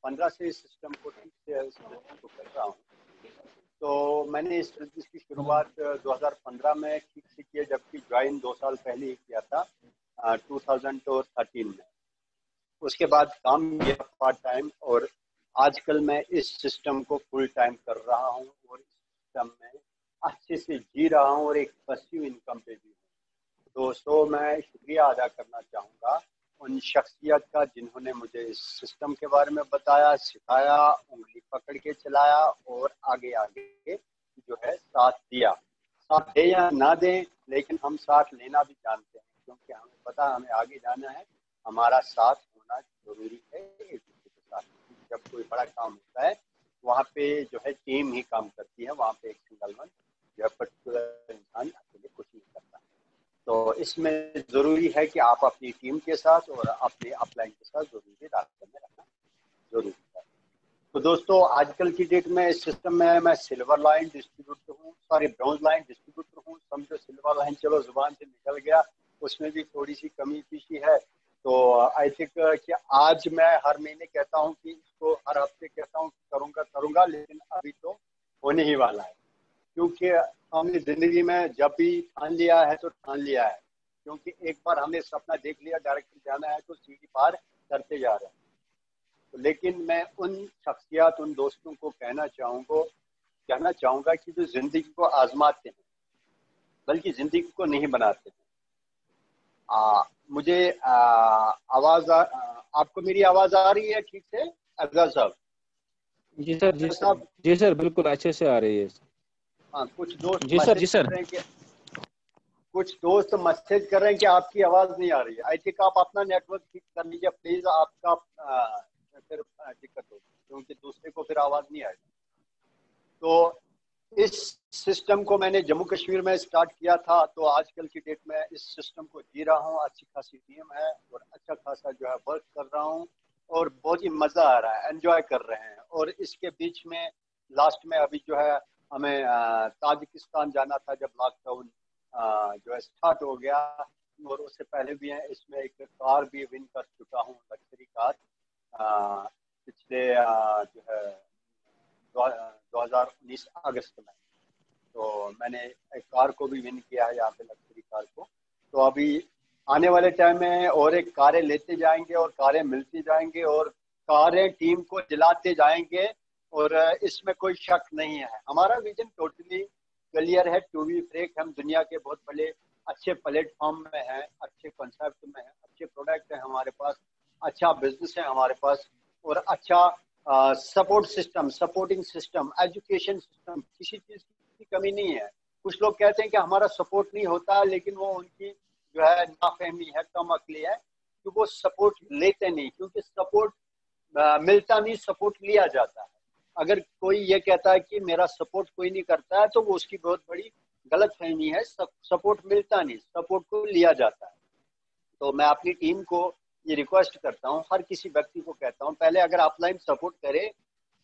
2015 से इस सिस्टम को ठीक से इस बिजनेस को कर रहा हूँ। तो मैंने इस बिजनेस की शुरुआत 2015 में ठीक से की, जबकि ज्वाइन 2 साल पहले ही किया था 2013 में। उसके बाद काम किया पार्ट टाइम, और आजकल मैं इस सिस्टम को फुल टाइम कर रहा हूँ और इस सिस्टम में अच्छे से जी रहा हूँ और एक पैसिव इनकम पे भी हूँ। दोस्तों, मैं शुक्रिया अदा करना चाहूँगा उन शख्सियत का जिन्होंने मुझे इस सिस्टम के बारे में बताया, सिखाया, उंगली पकड़ के चलाया और आगे आगे जो है साथ दिया। साथ दे या ना दें, लेकिन हम साथ लेना भी जानते हैं, क्योंकि हमें पता हमें आगे जाना है, हमारा साथ होना जरूरी है एक दूसरे के साथ। जब कोई बड़ा काम होता है वहाँ पे जो है टीम ही काम करती है, वहाँ पे एक सिंगल वन जो है पर्टिकुलर इंसान अकेले कुछ नहीं करता। तो इसमें ज़रूरी है कि आप अपनी टीम के साथ और अपने अपलाइन के साथ ज़रूरी रास्ते में रहना जरूरी है। तो दोस्तों, आजकल की डेट में इस सिस्टम में मैं सिल्वर लाइन डिस्ट्रीब्यूटर हूँ, सॉरी ब्रॉन्ज लाइन डिस्ट्रीब्यूटर हूँ। समझो सिल्वर लाइन चलो जुबान से निकल गया, उसमें भी थोड़ी सी कमी पीछी है। तो आई थिंक कि आज मैं हर महीने कहता हूँ कि इसको हर हफ्ते कहता हूँ करूँगा करूँगा, लेकिन अभी तो होने ही वाला है, क्योंकि हमने जिंदगी में जब भी ठान लिया है तो ठान लिया है। क्योंकि एक बार हमने सपना देख लिया डायरेक्ट जाना है तो सीढ़ी पार करते जा रहे हैं। तो लेकिन मैं उन शख्सियत, उन दोस्तों को कहना चाहूँगा कि जो जिंदगी को आजमाते हैं बल्कि जिंदगी को नहीं बनाते हैं। मुझे आपको मेरी आवाज आ रही है ठीक से अफजल साहब? जी सर, जी सर, जी सर, बिल्कुल अच्छे से आ रही है। हाँ, कुछ दोस्त जी सर, जी मैसेज सर, कर रहे हैं कि आपकी आवाज नहीं आ रही है। आई थिंक आप अपना नेटवर्क ठीक कर लीजिए प्लीज, आपका फिर दिक्कत होगी, क्योंकि दूसरे को फिर आवाज नहीं आएगी। तो इस सिस्टम को मैंने जम्मू कश्मीर में स्टार्ट किया था, तो आजकल की डेट में इस सिस्टम को जी रहा हूँ। अच्छी खासी टीम है और अच्छा खासा जो है वर्क कर रहा हूँ और बहुत ही मजा आ रहा है, एंजॉय कर रहे हैं। और इसके बीच में लास्ट में अभी जो है हमें ताजिकिस्तान जाना था, जब लॉकडाउन जो है स्टार्ट हो गया, और उससे पहले भी है इसमें एक कार भी विन कर चुका हूँ, लग्जरी कार, पिछले जो है 2019 अगस्त में। तो मैंने एक कार को भी विन किया है यहाँ पे, लग्जरी कार को। तो अभी आने वाले टाइम में और एक कारें लेते जाएंगे और कारें मिलती जाएंगे और कारें टीम को दिलाते जाएंगे, और इसमें कोई शक नहीं है। हमारा विजन टोटली क्लियर है, टू बी फ्रैंक, हम दुनिया के बहुत बड़े अच्छे प्लेटफॉर्म में हैं, अच्छे कॉन्सेप्ट में हैं, अच्छे प्रोडक्ट हैं हमारे पास, अच्छा बिजनेस है हमारे पास, और अच्छा support system, supporting system, education system, किसी चीज़ की कमी नहीं है। कुछ लोग कहते हैं कि हमारा सपोर्ट नहीं होता, लेकिन वो उनकी जो है नाफहमी है, कम अकली है कि वो सपोर्ट लेते नहीं, क्योंकि सपोर्ट मिलता नहीं, सपोर्ट लिया जाता है। अगर कोई ये कहता है कि मेरा सपोर्ट कोई नहीं करता है, तो वो उसकी बहुत बड़ी गलत फहमी है। सपोर्ट मिलता नहीं, सपोर्ट को लिया जाता है। तो मैं अपनी टीम को ये रिक्वेस्ट करता हूँ, हर किसी व्यक्ति को कहता हूँ, पहले अगर ऑफलाइन सपोर्ट करे,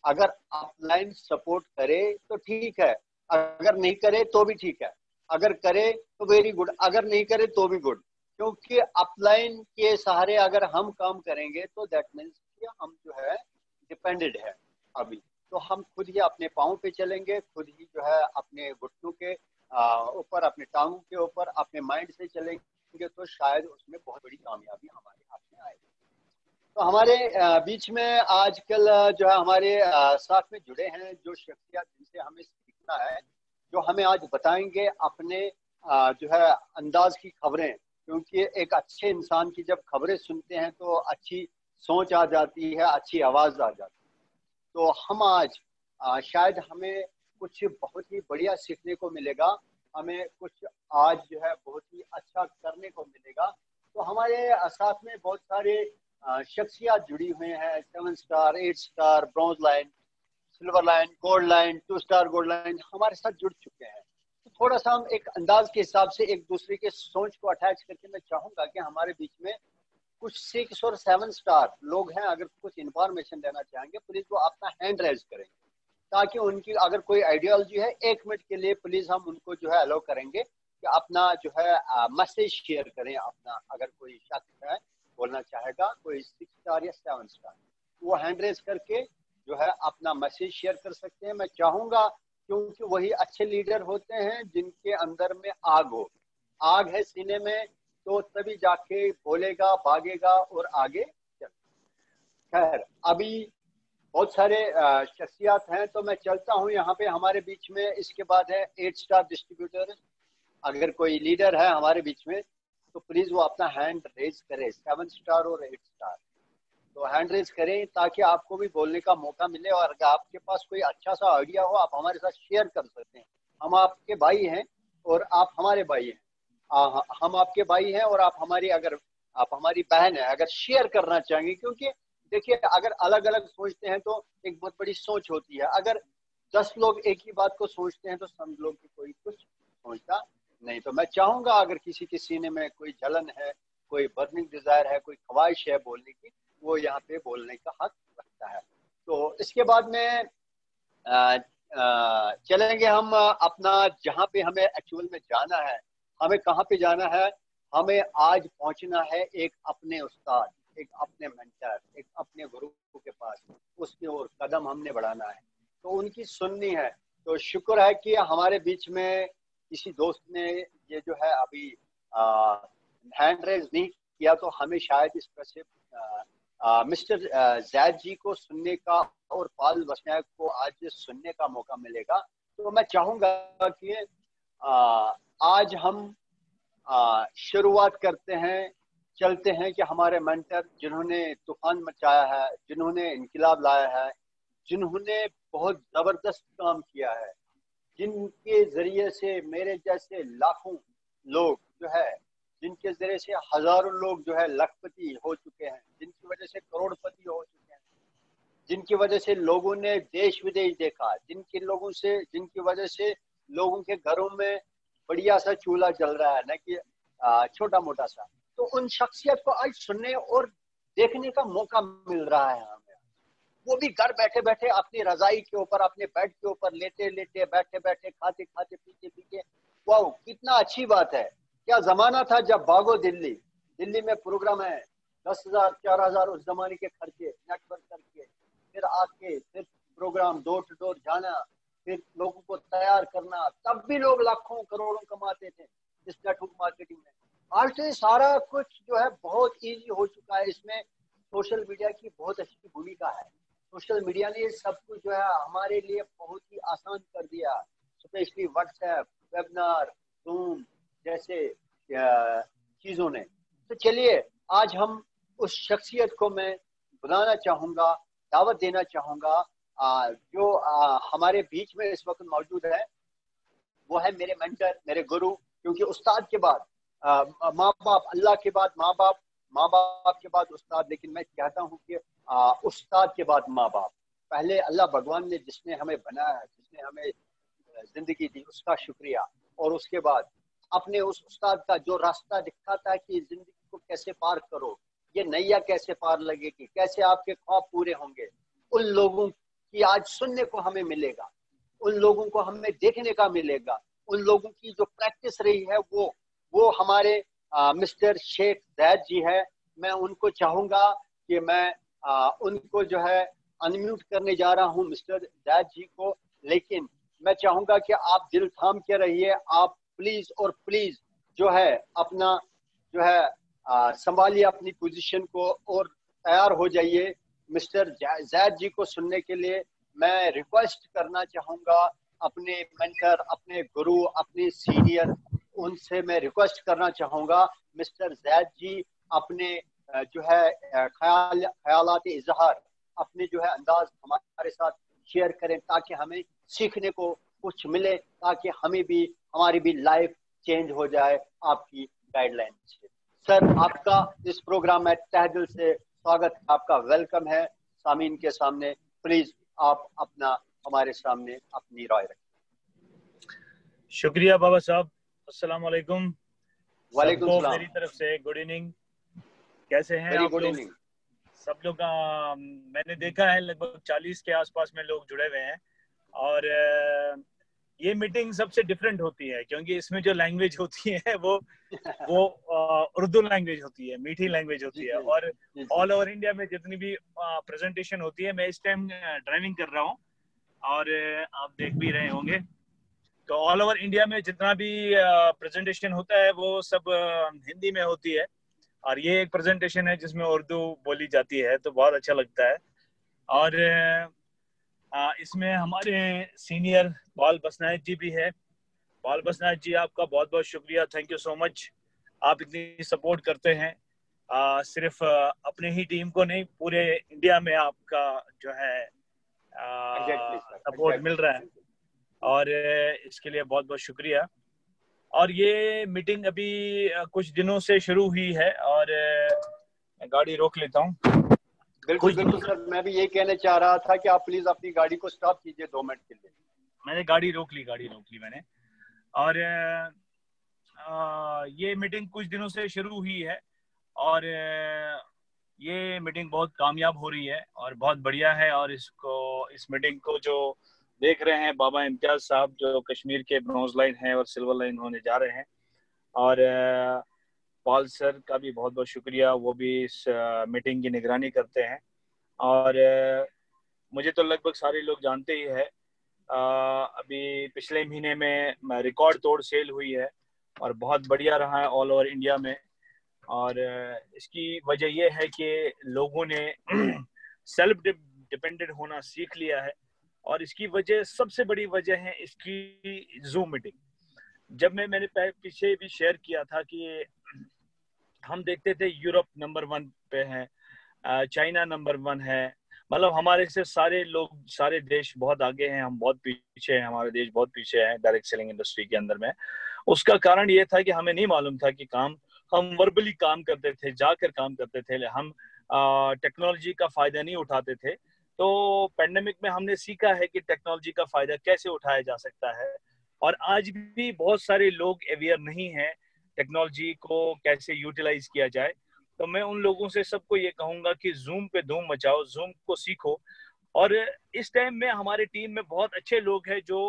अगर ऑफलाइन सपोर्ट करे तो ठीक है, अगर नहीं करे तो भी ठीक है, अगर करे तो वेरी गुड, अगर नहीं करे तो भी गुड। क्योंकि अपलाइन के सहारे अगर हम काम करेंगे तो दैट मीन्स कि हम जो है डिपेंडेड है अभी। तो हम खुद ही अपने पाँव पे चलेंगे, खुद ही जो है अपने घुटनों के ऊपर, अपने टांगों के ऊपर, अपने माइंड से चलेंगे, तो शायद उसमें बहुत बड़ी कामयाबी हमारे हाथ में आएगी। तो हमारे बीच में आजकल जो है हमारे साथ में जुड़े हैं जो शख्सियत, जिनसे हमें सीखना है, जो हमें आज बताएंगे अपने जो है अंदाज की खबरें। क्योंकि एक अच्छे इंसान की जब खबरें सुनते हैं तो अच्छी सोच आ जाती है, अच्छी आवाज़ आ जाती है। तो हम आज शायद हमें कुछ बहुत ही बढ़िया सीखने को मिलेगा, हमें कुछ आज जो है बहुत ही अच्छा करने को मिलेगा। तो हमारे साथ में बहुत सारे शख्सियत जुड़ी हुई हैं, 7 star, 8 star, bronze line, silver line, gold line, 2 star gold line हमारे साथ जुड़ चुके हैं। तो थोड़ा सा हम एक अंदाज के हिसाब से एक दूसरे के सोच को अटैच करके मैं चाहूंगा कि हमारे बीच में कुछ 6 और 7 स्टार लोग हैं, अगर कुछ इंफॉर्मेशन देना चाहेंगे प्लीज वो अपना हैंड रेज करेंगे, ताकि उनकी अगर कोई आइडियोलॉजी है 1 मिनट के लिए प्लीज हम उनको जो है अलाउ करेंगे कि अपना जो है मैसेज शेयर करें अपना। अगर कोई शख्स है बोलना चाहेगा, कोई 6 स्टार या 7 स्टार, वो हैंड रेज करके जो है अपना मैसेज शेयर कर सकते हैं। मैं चाहूंगा, क्योंकि वही अच्छे लीडर होते हैं जिनके अंदर में आग हो, आग है सीने में, तो तभी जाके बोलेगा, भागेगा और आगे चल। खैर, अभी बहुत सारे शख्सियात हैं, तो मैं चलता हूँ यहाँ पे हमारे बीच में। इसके बाद है 8 स्टार डिस्ट्रीब्यूटर। अगर कोई लीडर है हमारे बीच में तो प्लीज वो अपना हैंड रेज करे, 7 स्टार और 8 स्टार। तो हैंड रेज करें ताकि आपको भी बोलने का मौका मिले, और अगर आपके पास कोई अच्छा सा आइडिया हो आप हमारे साथ शेयर कर सकते हैं। हम आपके भाई हैं और आप हमारे भाई हैं। हम आपके भाई हैं और आप हमारी, अगर आप हमारी बहन है, अगर शेयर करना चाहेंगे, क्योंकि देखिए अगर अलग अलग सोचते हैं तो एक बहुत बड़ी सोच होती है। अगर 10 लोग एक ही बात को सोचते हैं तो समझ लो कि कोई कुछ सोचता नहीं। तो मैं चाहूंगा अगर किसी के सीने में कोई जलन है, कोई बर्निंग डिजायर है, कोई ख्वाहिश है बोलने की, वो यहाँ पे बोलने का हक रखता है। तो इसके बाद में चलेंगे हम अपना, जहाँ पे हमें एक्चुअल में जाना है। हमें कहाँ पे जाना है? हमें आज पहुंचना है एक अपने उस्ताद, एक अपने मेंटर, एक अपने गुरु के पास। उसकी ओर कदम हमने बढ़ाना है, तो उनकी सुननी है। तो शुक्र है कि हमारे बीच में किसी दोस्त ने ये जो है अभी हैंड रेज नहीं किया, तो हमें शायद इस पर से मिस्टर जैद जी को सुनने का और पाल बसनायक को आज सुनने का मौका मिलेगा। तो मैं चाहूंगा कि आज हम शुरुआत करते हैं, चलते हैं कि हमारे मेंटर जिन्होंने तूफान मचाया है, जिन्होंने इनकलाब लाया है, जिन्होंने बहुत जबरदस्त काम किया है, जिनके जरिए से मेरे जैसे लाखों लोग जो है, जिनके जरिए से हजारों लोग जो है लखपति हो चुके हैं, जिनकी वजह से करोड़पति हो चुके हैं, जिनकी वजह से लोगों ने देश विदेश देखा, जिनकी वजह से लोगों के घरों में बढ़िया सा चूल्हा जल रहा है, न कि छोटा मोटा सा। तो उन शख्सियत को आज सुनने और देखने का मौका मिल रहा है हमें। वो भी घर बैठे बैठे अपनी रजाई के ऊपर, अपने बेड के ऊपर लेटे लेटे, बैठे बैठे, खाते खाते, पीते पीते। वाह, कितना अच्छी बात है। क्या जमाना था जब भागो दिल्ली, दिल्ली में प्रोग्राम है, 10,000 4,000 उस जमाने के खर्चे, नेटवर्क करके फिर आके फिर प्रोग्राम डोर टू डोर जाना, फिर लोगों को तैयार करना, तब भी लोग लाखों करोड़ों कमाते थे इस नेटवर्क मार्केटिंग में। आज तो सारा कुछ जो है बहुत इजी हो चुका है। इसमें सोशल मीडिया की बहुत अच्छी भूमिका है। सोशल मीडिया ने सब कुछ जो है हमारे लिए बहुत ही आसान कर दिया, स्पेशली व्हाट्सएप, वेबिनार, जूम जैसे चीजों ने। तो चलिए आज हम उस शख्सियत को मैं बुलाना चाहूंगा, दावत देना चाहूंगा, जो हमारे बीच में इस वक्त मौजूद है। वो है मेरे मेंटर, मेरे गुरु। क्योंकि उस्ताद के बाद माँ बाप, अल्लाह के बाद माँ बाप, माँ बाप के बाद उस्ताद, लेकिन मैं कहता हूँ कि उस्ताद के बाद माँ बाप। पहले अल्लाह भगवान ने जिसने हमें बनाया, जिसने हमें जिंदगी दी, उसका शुक्रिया। और उसके बाद अपने उस उस्ताद का जो रास्ता दिखाता है कि जिंदगी को कैसे पार करो, ये नैया कैसे पार लगेगी, कैसे आपके ख्वाब पूरे होंगे, उन लोगों की आज सुनने को हमें मिलेगा, उन लोगों को हमें देखने का मिलेगा। उन लोगों की जो प्रैक्टिस रही है वो हमारे मिस्टर शेख जैद जी है। मैं उनको चाहूंगा कि मैं उनको जो है अनम्यूट करने जा रहा हूं, मिस्टर जैद जी को। लेकिन मैं चाहूंगा कि आप दिल थाम के रहिए। आप प्लीज और प्लीज जो है अपना जो है संभालिए अपनी पोजीशन को और तैयार हो जाइए मिस्टर जैद जी को सुनने के लिए। मैं रिक्वेस्ट करना चाहूंगा अपने मेंटर, अपने गुरु, अपने सीनियर, उनसे मैं रिक्वेस्ट करना चाहूंगा मिस्टर जैद जी अपने जो है ख्यालात इजहार, अपने जो है अंदाज हमारे साथ शेयर करें, ताकि हमें सीखने को कुछ मिले, ताकि हमें भी, हमारी भी लाइफ चेंज हो जाए आपकी गाइडलाइन से। सर, आपका इस प्रोग्राम में तहे दिल से स्वागत, आपका वेलकम है सामीन के सामने। प्लीज आप अपना हमारे सामने अपनी राय रखें। शुक्रिया बाबा साहब। अस्सलाम वालेकुम। वालेकुम सबको सलाम। मेरी तरफ से गुड इवनिंग। कैसे हैं वेरी आप गुड लोग? इवनिंग। सब लोग मैंने देखा है लगभग 40 के आसपास में लोग जुड़े हुए हैं। और ये मीटिंग सबसे डिफरेंट होती है क्योंकि इसमें जो लैंग्वेज होती है वो उर्दू लैंग्वेज होती है, मीठी लैंग्वेज होती है। और ऑल ओवर इंडिया में जितनी भी प्रेजेंटेशन होती है, मैं इस टाइम ड्राइविंग कर रहा हूँ और आप देख भी रहे होंगे, तो ऑल ओवर इंडिया में जितना भी प्रेजेंटेशन होता है वो सब हिंदी में होती है। और ये एक प्रेजेंटेशन है जिसमें उर्दू बोली जाती है, तो बहुत अच्छा लगता है। और इसमें हमारे सीनियर बाल बसनायक जी भी है। बाल बसनायक जी, आपका बहुत बहुत शुक्रिया, थैंक यू सो मच। आप इतनी सपोर्ट करते हैं, सिर्फ अपने ही टीम को नहीं, पूरे इंडिया में आपका जो है सपोर्ट मिल रहा है, और इसके लिए बहुत बहुत शुक्रिया। और ये मीटिंग अभी कुछ दिनों से शुरू हुई है, और मैं गाड़ी रोक लेता हूँ। बिल्कुल बिल्कुल सर, मैं भी ये कहना चाह रहा था कि आप प्लीज अपनी गाड़ी को स्टॉप कीजिए 2 मिनट के लिए। मैंने गाड़ी रोक ली मैंने। और ये मीटिंग कुछ दिनों से शुरू हुई है, और ये मीटिंग बहुत कामयाब हो रही है और बहुत बढ़िया है। और इस मीटिंग को जो देख रहे हैं बाबा इम्तियाज साहब, जो कश्मीर के ब्रॉन्ज लाइन है और सिल्वर लाइन होने जा रहे हैं, और पॉल सर का भी बहुत बहुत शुक्रिया, वो भी इस मीटिंग की निगरानी करते हैं। और मुझे तो लगभग सारे लोग जानते ही है। अभी पिछले महीने में रिकॉर्ड तोड़ सेल हुई है और बहुत बढ़िया रहा है ऑल ओवर इंडिया में। और इसकी वजह यह है कि लोगों ने सेल्फ डिपेंडेंट होना सीख लिया है, और इसकी वजह, सबसे बड़ी वजह है इसकी जूम मीटिंग। जब मैंने पीछे भी शेयर किया था कि हम देखते थे यूरोप नंबर 1 पे है, चाइना नंबर 1 है, मतलब हमारे से सारे लोग, सारे देश बहुत आगे हैं, हम बहुत पीछे हैं, हमारे देश बहुत पीछे है डायरेक्ट सेलिंग इंडस्ट्री के अंदर में। उसका कारण ये था कि हमें नहीं मालूम था कि हम वर्बली काम करते थे, जाकर काम करते थे, हम टेक्नोलॉजी का फायदा नहीं उठाते थे। तो पेंडेमिक में हमने सीखा है कि टेक्नोलॉजी का फायदा कैसे उठाया जा सकता है, और आज भी बहुत सारे लोग अवेयर नहीं हैं टेक्नोलॉजी को कैसे यूटिलाइज किया जाए। तो मैं उन लोगों से सबको ये कहूंगा कि जूम पे धूम मचाओ, जूम को सीखो। और इस टाइम में हमारे टीम में बहुत अच्छे लोग हैं जो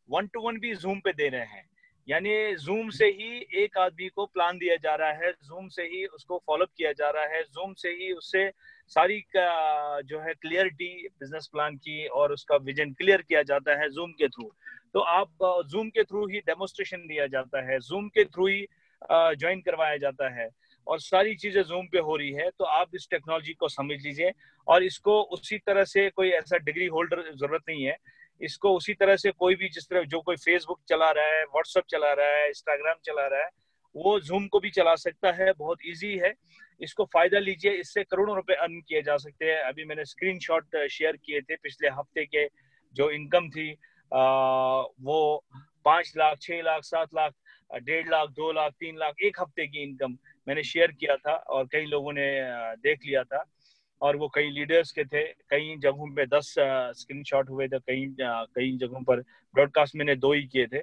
1 to 1 भी जूम पे दे रहे हैं, यानी जूम से ही एक आदमी को प्लान दिया जा रहा है, जूम से ही उसको फॉलोअप किया जा रहा है, जूम से ही उससे सारी का जो है क्लियरिटी बिजनेस प्लान की और उसका विजन क्लियर किया जाता है जूम के थ्रू। तो आप जूम के थ्रू ही डेमोस्ट्रेशन दिया जाता है, जूम के थ्रू ही ज्वाइन करवाया जाता है, और सारी चीजें जूम पे हो रही है। तो आप इस टेक्नोलॉजी को समझ लीजिए, और इसको उसी तरह से, कोई ऐसा डिग्री होल्डर जरूरत नहीं है, इसको उसी तरह से कोई भी, जिस तरह जो कोई फेसबुक चला रहा है, व्हाट्सएप चला रहा है, इंस्टाग्राम चला रहा है, वो जूम को भी चला सकता है। बहुत इजी है, इसको फायदा लीजिए, इससे करोड़ों रुपए अर्न किए जा सकते हैं। अभी मैंने स्क्रीनशॉट शेयर किए थे पिछले हफ्ते के, जो इनकम थी वो 5 लाख, 6 लाख, 7 लाख, 1.5 लाख, 2 लाख, 3 लाख, एक हफ्ते की इनकम मैंने शेयर किया था, और कई लोगों ने देख लिया था, और वो कई लीडर्स के थे। कई जगहों पे 10 स्क्रीनशॉट हुए थे, कई जगहों पर ब्रॉडकास्ट मैंने 2 ही किए थे।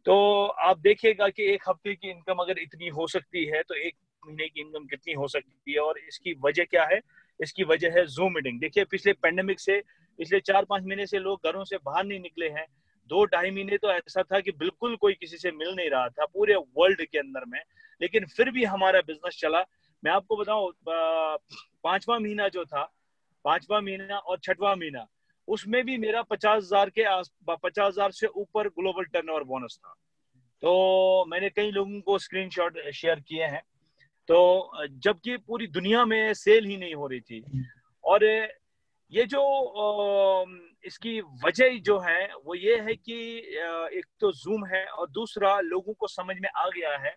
तो आप देखिएगा कि एक हफ्ते की इनकम अगर इतनी हो सकती है, तो एक महीने की इनकम कितनी हो सकती है। और इसकी वजह क्या है? इसकी वजह है जूम मीटिंग। देखिए, पिछले पेंडेमिक से, पिछले 4-5 महीने से लोग घरों से बाहर नहीं निकले हैं। 2-2.5 महीने तो ऐसा था कि बिल्कुल कोई किसी से मिल नहीं रहा था पूरे वर्ल्ड के अंदर में, लेकिन फिर भी हमारा बिजनेस चला। मैं आपको बताऊं, 5वां महीना जो था, 5वां महीना और 6वां महीना, उसमें भी मेरा 50,000 से ऊपर ग्लोबल टर्नओवर बोनस था। तो मैंने कई लोगों को स्क्रीनशॉट शेयर किए हैं। तो जबकि पूरी दुनिया में सेल ही नहीं हो रही थी। और ये जो इसकी वजह जो है वो ये है कि एक तो जूम है, और दूसरा लोगों को समझ में आ गया है।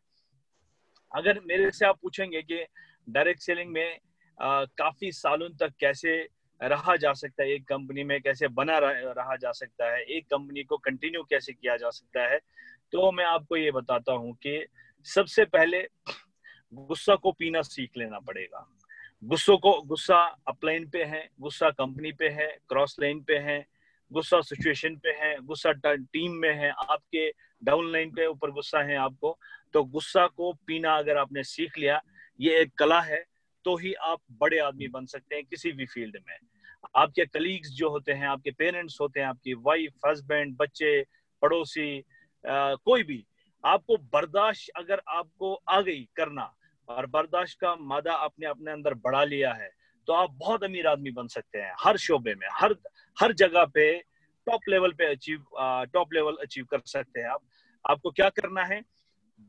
अगर मेरे से आप पूछेंगे कि डायरेक्ट सेलिंग में काफी सालों तक कैसे रहा जा सकता है, एक कंपनी में कैसे बना रहा जा सकता है, एक कंपनी को कंटिन्यू कैसे किया जा सकता है, तो मैं आपको ये बताता हूँ कि सबसे पहले गुस्सा को पीना सीख लेना पड़ेगा। गुस्सा अपलाइन पे है, गुस्सा कंपनी पे है, क्रॉस लाइन पे है, गुस्सा सिचुएशन पे है, गुस्सा टीम में है, आपके डाउन लाइन पे ऊपर गुस्सा है आपको। तो गुस्सा को पीना अगर आपने सीख लिया, ये एक कला है, तो ही आप बड़े आदमी बन सकते हैं किसी भी फील्ड में। आपके कलीग्स जो होते हैं, आपके पेरेंट्स होते हैं, आपकी वाइफ, हस्बैंड, बच्चे, पड़ोसी, कोई भी, आपको बर्दाश्त अगर आपको आ गई करना और बर्दाश्त का मादा आपने अपने अंदर बढ़ा लिया है, तो आप बहुत अमीर आदमी बन सकते हैं हर शोबे में, हर जगह पे टॉप लेवल अचीव कर सकते हैं आप। आपको क्या करना है?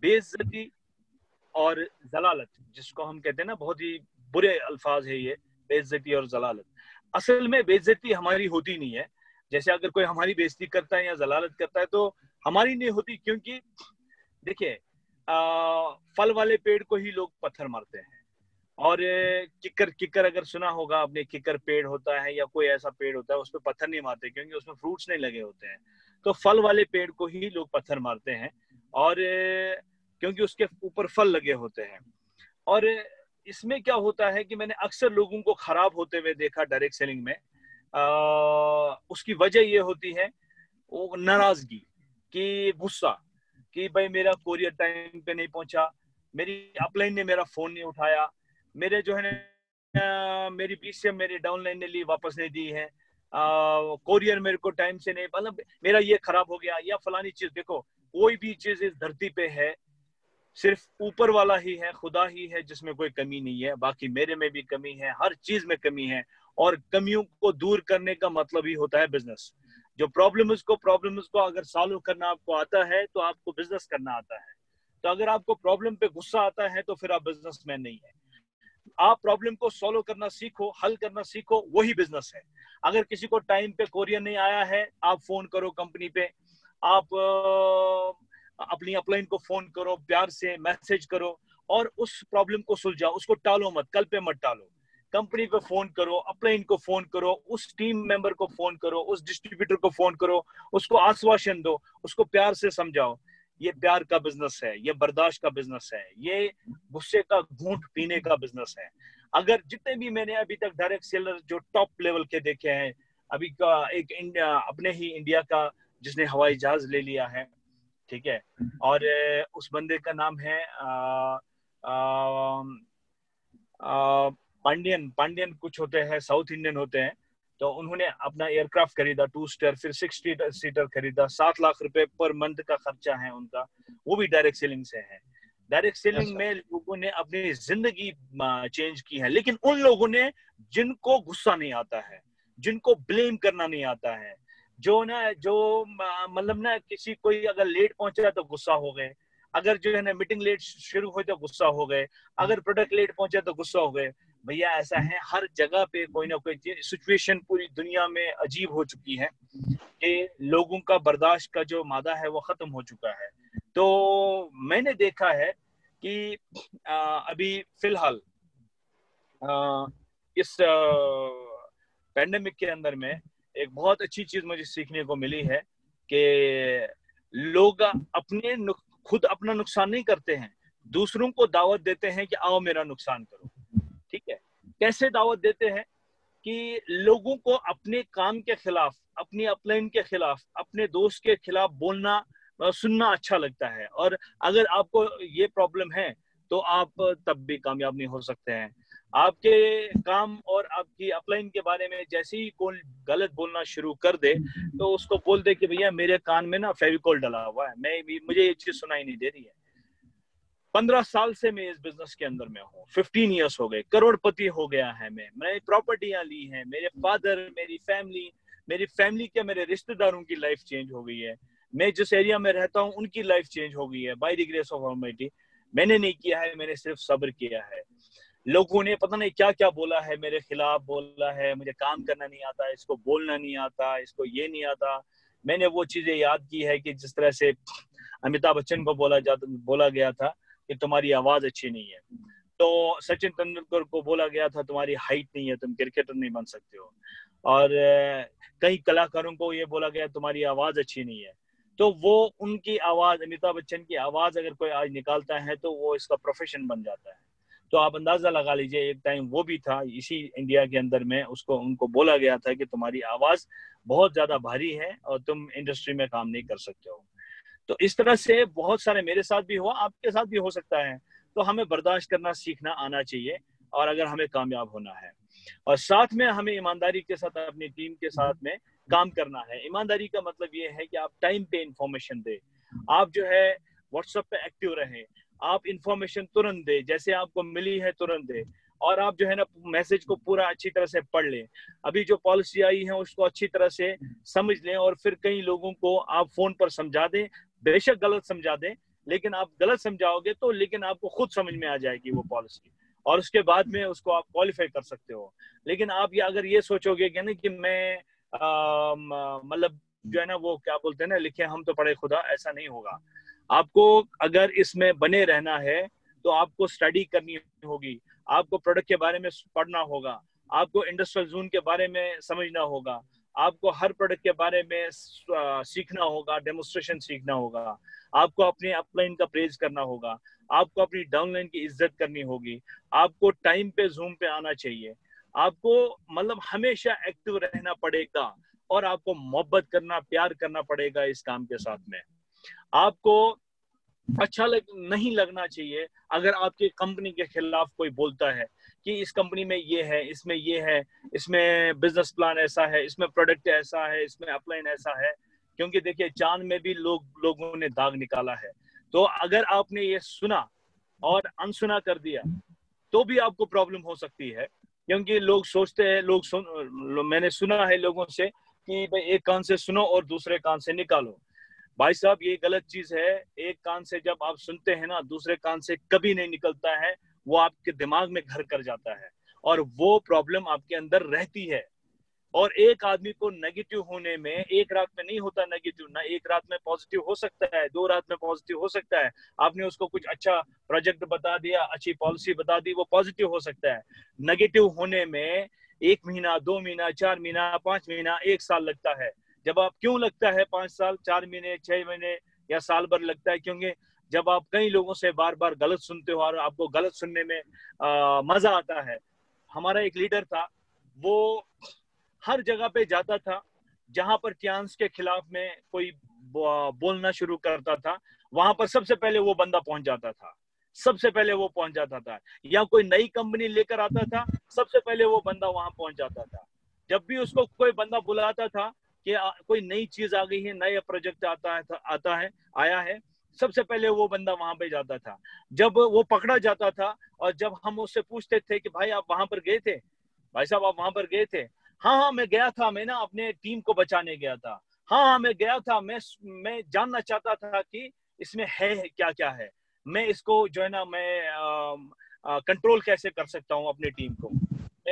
बेइज्जती और जलालत, जिसको हम कहते हैं ना, बहुत ही बुरे अल्फाज है ये, बेइज्जती और जलालत। असल में बेइज्जती हमारी होती नहीं है। जैसे अगर कोई हमारी बेइज्जती करता है या जलालत करता है तो हमारी नहीं होती, क्योंकि देखिए फल वाले पेड़ को ही लोग पत्थर मारते हैं। और किक्कर अगर सुना होगा आपने, किक्कर पेड़ होता है या कोई ऐसा पेड़ होता है, उस पर पत्थर नहीं मारते क्योंकि उसमें फ्रूट्स नहीं लगे होते हैं। तो फल वाले पेड़ को ही लोग पत्थर मारते हैं, और क्योंकि उसके ऊपर फल लगे होते हैं। और इसमें क्या होता है कि मैंने अक्सर लोगों को खराब होते हुए देखा डायरेक्ट सेलिंग में। उसकी वजह ये होती है वो नाराजगी कि गुस्सा कि भाई मेरा कोरियर टाइम पे नहीं पहुंचा, मेरी अपलाइन ने मेरा फोन नहीं उठाया, मेरे जो है ना मेरी बीसीएम मेरी डाउनलाइन ने ली वापस नहीं दी है, कोरियर मेरे को टाइम से नहीं, मतलब मेरा ये खराब हो गया या फलानी चीज। देखो कोई भी चीज इस धरती पे है सिर्फ ऊपर वाला ही है, खुदा ही है जिसमें कोई कमी नहीं है। बाकी मेरे में भी कमी है, हर चीज में कमी है, और कमियों को दूर करने का मतलब ही होता है बिजनेस। जो प्रॉब्लम्स को अगर सॉल्व करना आपको आता है तो आपको बिजनेस करना आता है। तो अगर आपको प्रॉब्लम पे गुस्सा आता है तो फिर आप बिजनेसमैन नहीं है। आप प्रॉब्लम को सॉल्व करना सीखो, हल करना सीखो, वही बिजनेस है। अगर किसी को टाइम पे कोरियर नहीं आया है, आप फोन करो कंपनी पे, आप अपनी अपलाइन को फोन करो, प्यार से मैसेज करो और उस प्रॉब्लम को सुलझाओ, उसको टालो मत, कल पे मत टालो। कंपनी पे फोन करो, अपलाइन को फोन करो, उस टीम मेंबर को फोन करो, उस डिस्ट्रीब्यूटर को फोन करो, उसको आश्वासन दो, उसको प्यार से समझाओ। ये प्यार का बिजनेस है, ये बर्दाश्त का बिजनेस है, ये गुस्से का घूंट पीने का बिजनेस है। अगर जितने भी मैंने अभी तक डायरेक्ट सेलर जो टॉप लेवल के देखे हैं, अभी का एक अपने ही इंडिया का जिसने हवाई जहाज ले लिया है, ठीक है, और उस बंदे का नाम है पांडियन कुछ होते हैं, साउथ इंडियन होते हैं। तो उन्होंने अपना एयरक्राफ्ट खरीदा 2 स्टार, फिर 6 सीटर खरीदा, 7 लाख रुपए पर मंथ का खर्चा है उनका, वो भी डायरेक्ट सेलिंग से है। डायरेक्ट सेलिंग में लोगों ने अपनी जिंदगी चेंज की है, लेकिन उन लोगों ने जिनको गुस्सा नहीं आता है, जिनको ब्लेम करना नहीं आता है, जो मतलब ना किसी कोई अगर लेट पहुंचा तो गुस्सा हो गए, अगर जो है ना मीटिंग लेट शुरू हुई तो गुस्सा हो गए, अगर प्रोडक्ट लेट पहुंचा तो गुस्सा हो गए। भैया ऐसा है, हर जगह पे कोई ना कोई सिचुएशन पूरी दुनिया में अजीब हो चुकी है कि लोगों का बर्दाश्त का जो मादा है वो खत्म हो चुका है। तो मैंने देखा है कि अभी फिलहाल इस पैंडेमिक के अंदर में एक बहुत अच्छी चीज मुझे सीखने को मिली है कि लोग खुद अपना नुकसान नहीं करते हैं, दूसरों को दावत देते हैं कि आओ मेरा नुकसान करो। ठीक है, कैसे दावत देते हैं कि लोगों को अपने काम के खिलाफ, अपनी अपलाइन के खिलाफ, अपने दोस्त के खिलाफ बोलना सुनना अच्छा लगता है। और अगर आपको ये प्रॉब्लम है तो आप तब भी कामयाब नहीं हो सकते हैं। आपके काम और आपकी अपलाइन के बारे में जैसे ही कोई गलत बोलना शुरू कर दे तो उसको बोल दे कि भैया मेरे कान में ना फेविकोल डला हुआ है, मुझे ये चीज सुनाई नहीं दे रही है। 15 साल से मैं इस बिजनेस के अंदर में हूँ, 15 इयर्स हो गए, करोड़पति हो गया है मैंने प्रॉपर्टियां ली हैं, मेरे फादर, मेरी फैमिली के मेरे रिश्तेदारों की लाइफ चेंज हो गई है, मैं जिस एरिया में रहता हूँ उनकी लाइफ चेंज हो गई है by the grace of almighty. मैंने नहीं किया है, मैंने सिर्फ सब्र किया है। लोगों ने पता नहीं क्या क्या बोला है, मेरे खिलाफ बोला है, मुझे काम करना नहीं आता, इसको बोलना नहीं आता, इसको ये नहीं आता। मैंने वो चीजें याद की है कि जिस तरह से अमिताभ बच्चन को बोला गया था कि तुम्हारी आवाज अच्छी नहीं है, तो सचिन तेंदुलकर को बोला गया था तुम्हारी हाइट नहीं है, तुम क्रिकेटर नहीं बन सकते हो, और कई कलाकारों को ये बोला गया तुम्हारी आवाज अच्छी नहीं है। तो वो उनकी आवाज, अमिताभ बच्चन की आवाज अगर कोई आज निकालता है तो वो इसका प्रोफेशन बन जाता है। तो आप अंदाजा लगा लीजिए, एक टाइम वो भी था इसी इंडिया के अंदर में, उनको बोला गया था कि तुम्हारी आवाज बहुत ज्यादा भारी है और तुम इंडस्ट्री में काम नहीं कर सकते हो। तो इस तरह से बहुत सारे मेरे साथ भी हुआ, आपके साथ भी हो सकता है। तो हमें बर्दाश्त करना सीखना आना चाहिए और अगर हमें कामयाब होना है। और साथ में हमें ईमानदारी के साथ अपनी टीम के साथ में काम करना है। ईमानदारी का मतलब ये है कि आप टाइम पे इंफॉर्मेशन दे, आप जो है व्हाट्सएप पे एक्टिव रहें, आप इंफॉर्मेशन तुरंत दे, जैसे आपको मिली है तुरंत दे, और आप जो है ना मैसेज को पूरा अच्छी तरह से पढ़ लें। अभी जो पॉलिसी आई है उसको अच्छी तरह से समझ लें, और फिर कई लोगों को आप फोन पर समझा दें, बेशक गलत समझा दें, लेकिन आप गलत समझाओगे तो लेकिन आपको खुद समझ में आ जाएगी वो पॉलिसी, और उसके बाद में उसको आप क्वालिफाई कर सकते हो। लेकिन आप ये अगर ये सोचोगे कि नहीं कि मैं मतलब जो है ना वो क्या बोलते हैं ना, लिखे हम तो पढ़े खुदा, ऐसा नहीं होगा। आपको अगर इसमें बने रहना है तो आपको स्टडी करनी होगी, आपको प्रोडक्ट के बारे में पढ़ना होगा, आपको इंडस्ट्रियल जोन के बारे में समझना होगा, आपको हर प्रोडक्ट के बारे में सीखना होगा, डेमोन्स्ट्रेशन सीखना होगा, आपको अपने अपलाइन का प्रेज करना होगा, आपको अपनी डाउनलाइन की इज्जत करनी होगी, आपको टाइम पे जूम पे आना चाहिए, आपको मतलब हमेशा एक्टिव रहना पड़ेगा, और आपको मोहब्बत करना, प्यार करना पड़ेगा इस काम के साथ में। आपको अच्छा नहीं लगना चाहिए अगर आपकी कंपनी के खिलाफ कोई बोलता है कि इस कंपनी में ये है, इसमें ये है, इसमें बिजनेस प्लान ऐसा है, इसमें प्रोडक्ट ऐसा है, इसमें अपलाइन ऐसा है। क्योंकि देखिए चांद में भी लोगों ने दाग निकाला है। तो अगर आपने ये सुना और अनसुना कर दिया तो भी आपको प्रॉब्लम हो सकती है, क्योंकि लोग सोचते हैं, मैंने सुना है लोगों से कि भाई एक कान से सुनो और दूसरे कान से निकालो। भाई साहब ये गलत चीज है। एक कान से जब आप सुनते हैं ना, दूसरे कान से कभी नहीं निकलता है, वो आपके दिमाग में घर कर जाता है और वो प्रॉब्लम आपके अंदर रहती है। और एक आदमी को नेगेटिव होने में एक रात में नहीं होता नेगेटिव, ना एक रात में पॉजिटिव हो सकता है, 2 रात में पॉजिटिव हो सकता है। आपने उसको कुछ अच्छा प्रोजेक्ट बता दिया, अच्छी पॉलिसी बता दी, वो पॉजिटिव हो सकता है। नेगेटिव होने में 1 महीना, 2 महीना, 4 महीना, 5 महीना, 1 साल लगता है। जब आप क्यों लगता है 5 साल, 4 महीने, 6 महीने या साल भर लगता है? क्योंकि जब आप कई लोगों से बार बार गलत सुनते हो और आपको गलत सुनने में मजा आता है। हमारा एक लीडर था, वो हर जगह पे जाता था जहां पर टियान्स के खिलाफ में कोई बोलना शुरू करता था, वहां पर सबसे पहले वो बंदा पहुंच जाता था, सबसे पहले वो पहुंच जाता था। या कोई नई कंपनी लेकर आता था, सबसे पहले वो बंदा वहां पहुंच जाता था। जब भी उसको कोई बंदा बुलाता था कि कोई नई चीज आ गई है, नया प्रोजेक्ट आया है, सबसे पहले वो बंदा वहां पे जाता था। जब वो पकड़ा जाता था और जब हम उससे पूछते थे कि भाई आप वहां पर गए थे, भाई साहब आप वहां पर गए थे? हाँ मैं गया था, मैं ना अपने टीम को बचाने गया था। हाँ मैं गया था, मैं जानना चाहता था कि इसमें है क्या क्या है, मैं इसको जो है ना मैं कंट्रोल कैसे कर सकता हूँ अपनी टीम को,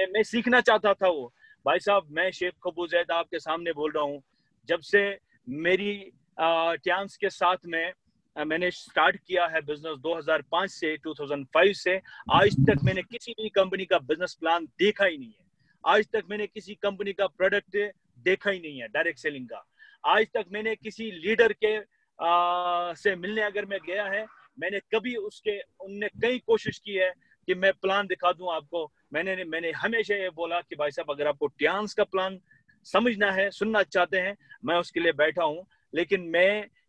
मैं सीखना चाहता था वो। भाई साहब मैं शेख कबूल जैद आपके सामने बोल रहा हूँ, जब से मेरी टियान्स के साथ में मैंने स्टार्ट किया है बिजनेस 2005 से 2005 से आज तक मैंने किसी भी कंपनी का बिजनेस प्लान देखा ही नहीं है। आज तक मैंने किसी कंपनी का प्रोडक्ट देखा ही नहीं है डायरेक्ट सेलिंग का। आज तक मैंने किसी लीडर के से मिलने अगर मैं गया है, मैंने कभी उनने कई कोशिश की है कि मैं प्लान दिखा दूं आपको। मैंने हमेशा ये बोला कि भाई साहब अगर आपको टियान्स का प्लान समझना है, सुनना चाहते हैं, मैं उसके लिए बैठा हूं, लेकिन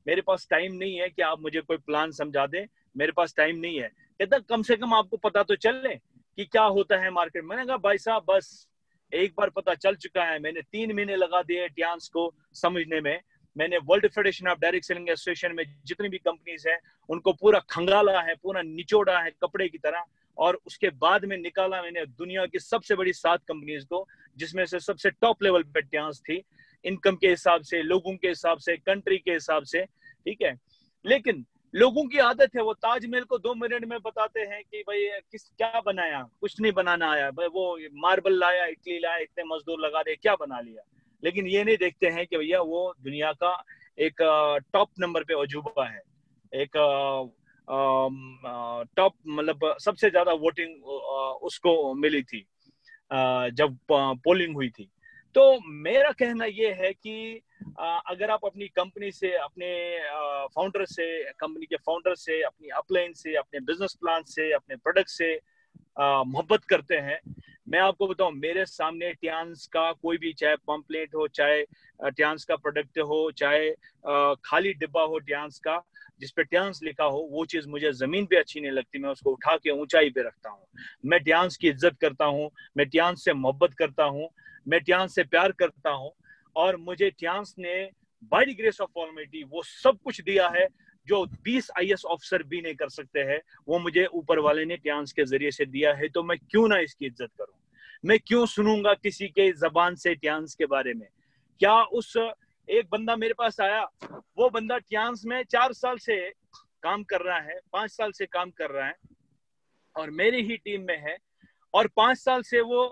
मेरे पास टाइम नहीं है कि आप मुझे कोई प्लान समझा दें, मेरे पास टाइम नहीं है। कहता कम से कम आपको पता तो चले कि क्या होता है मार्केट में। मैंने कहा भाई साहब बस एक बार पता चल चुका है, मैंने 3 महीने लगा दिए टियान्स को समझने में। मैंने world federation of direct selling association में जितनी भी कंपनीज हैं उनको पूरा खंगाला है, पूरा निचोड़ा है कपड़े की तरह, और उसके बाद में निकाला मैंने दुनिया की सबसे बड़ी 7 कंपनीज को, जिसमें से सबसे टॉप लेवल पे टियान्स थी, इनकम के हिसाब से, लोगों के हिसाब से, कंट्री के हिसाब से, ठीक है। लेकिन लोगों की आदत है, वो ताजमहल को 2 मिनट में बताते हैं कि भाई क्या बनाया, कुछ नहीं बनाना आया भाई, वो मार्बल लाया, इटली लाया, इतने मजदूर लगा दे, क्या बना लिया। लेकिन ये नहीं देखते हैं कि भैया वो दुनिया का एक टॉप नंबर पे अजूबा है, एक टॉप मतलब सबसे ज्यादा वोटिंग उसको मिली थी जब पोलिंग हुई थी। तो मेरा कहना ये है कि अगर आप अपनी कंपनी से, अपने फाउंडर से, कंपनी के फाउंडर से, अपनी अपलाइन से, अपने बिजनेस प्लान से, अपने प्रोडक्ट से मोहब्बत करते हैं, मैं आपको बताऊं, मेरे सामने टियांस का कोई भी, चाहे पंपलेट हो, चाहे टियांस का प्रोडक्ट हो, चाहे खाली डिब्बा हो टियांस का जिसपे टियांस लिखा हो, वो चीज मुझे जमीन पे अच्छी नहीं लगती। मैं उसको उठा के ऊंचाई पे रखता हूँ। मैं टियांस की इज्जत करता हूँ, मैं टियांस से मोहब्बत करता हूँ, मैं टियांस से प्यार करता हूँ। और मुझे टियांस ने by the grace of almighty वो सब कुछ दिया है जो 20 IAS ऑफिसर भी नहीं कर सकते हैं। वो मुझे ऊपर वाले ने टियांस के जरिए से दिया है, तो मैं क्यों ना इसकी इज्जत करूं? मैं क्यों सुनूंगा किसी के जबान से टियांस के बारे में? क्या उस एक बंदा मेरे पास आया, वो बंदा टियांस में 4 साल से काम कर रहा है, 5 साल से काम कर रहा है और मेरी ही टीम में है, और 5 साल से वो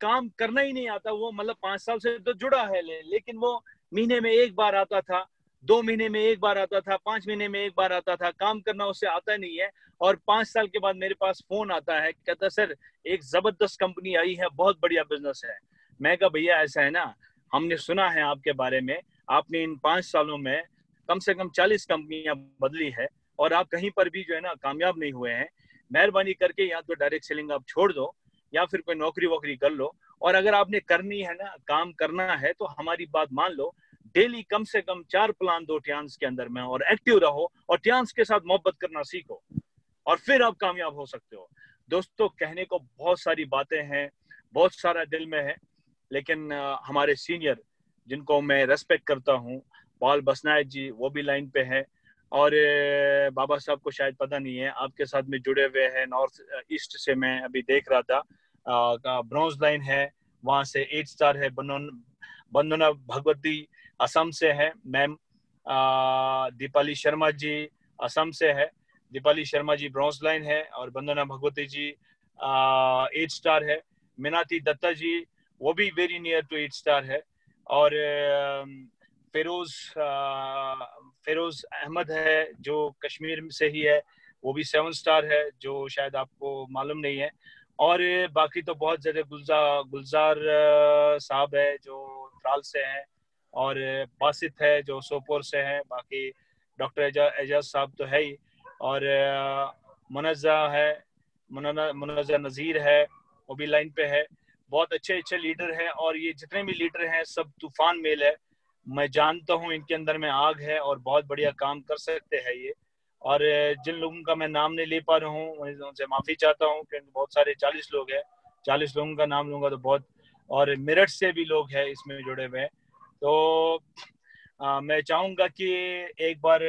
काम करना ही नहीं आता। वो मतलब 5 साल से तो जुड़ा है, लेकिन वो महीने में एक बार आता था, 2 महीने में एक बार आता था, 5 महीने में एक बार आता था। काम करना उससे आता नहीं है। और 5 साल के बाद मेरे पास फोन आता है, कहता सर एक जबरदस्त कंपनी आई है, बहुत बढ़िया बिजनेस है। मैं कहा भैया ऐसा है ना, हमने सुना है आपके बारे में, आपने इन 5 सालों में कम से कम 40 कंपनियां बदली है और आप कहीं पर भी जो है ना कामयाब नहीं हुए हैं। मेहरबानी करके या तो डायरेक्ट सेलिंग आप छोड़ दो या फिर कोई नौकरी वोकरी कर लो, और अगर आपने करनी है ना, काम करना है, तो हमारी बात मान लो। डेली कम से कम 4 प्लान दो टियांस के अंदर में, और एक्टिव रहो और टियांस के साथ मोहब्बत करना सीखो, और फिर आप कामयाब हो सकते हो। दोस्तों, कहने को बहुत सारी बातें हैं, बहुत सारा दिल में है, लेकिन हमारे सीनियर जिनको मैं रेस्पेक्ट करता हूँ, पॉल बसनायक जी, वो भी लाइन पे है। और बाबा साहब को शायद पता नहीं है, आपके साथ में जुड़े हुए हैं। नॉर्थ ईस्ट से मैं अभी देख रहा था, ब्रॉन्ज लाइन है, वहां से 8 स्टार है। बंदना भगवती असम से है मैम। दीपाली शर्मा जी असम से है। दीपाली शर्मा जी ब्रॉन्ज लाइन है और बंदना भगवती जी 8 स्टार है। मीनाती दत्ता जी वो भी वेरी नियर टू 8 स्टार है। और फेरोज अहमद है जो कश्मीर से ही है, वो भी 7 स्टार है, जो शायद आपको मालूम नहीं है। और बाकी तो बहुत ज्यादा गुलजार साहब है जो त्राल से हैं, और बासित है जो सोपोर से है। बाकी डॉक्टर एजाज साहब तो है ही, और मुनज़्ज़ा है, मुनज़्ज़ा नज़ीर है, वो भी लाइन पे है। बहुत अच्छे अच्छे लीडर हैं, और ये जितने भी लीडर हैं सब तूफान मेल है। मैं जानता हूँ इनके अंदर में आग है और बहुत बढ़िया काम कर सकते हैं ये। और जिन लोगों का मैं नाम नहीं ले पा रहा हूँ उनसे माफी चाहता हूँ, क्योंकि बहुत सारे 40 लोग हैं। 40 लोगों का नाम लूंगा तो बहुत, और मेरठ से भी लोग हैं इसमें जुड़े हुए। तो मैं चाहूंगा कि एक बार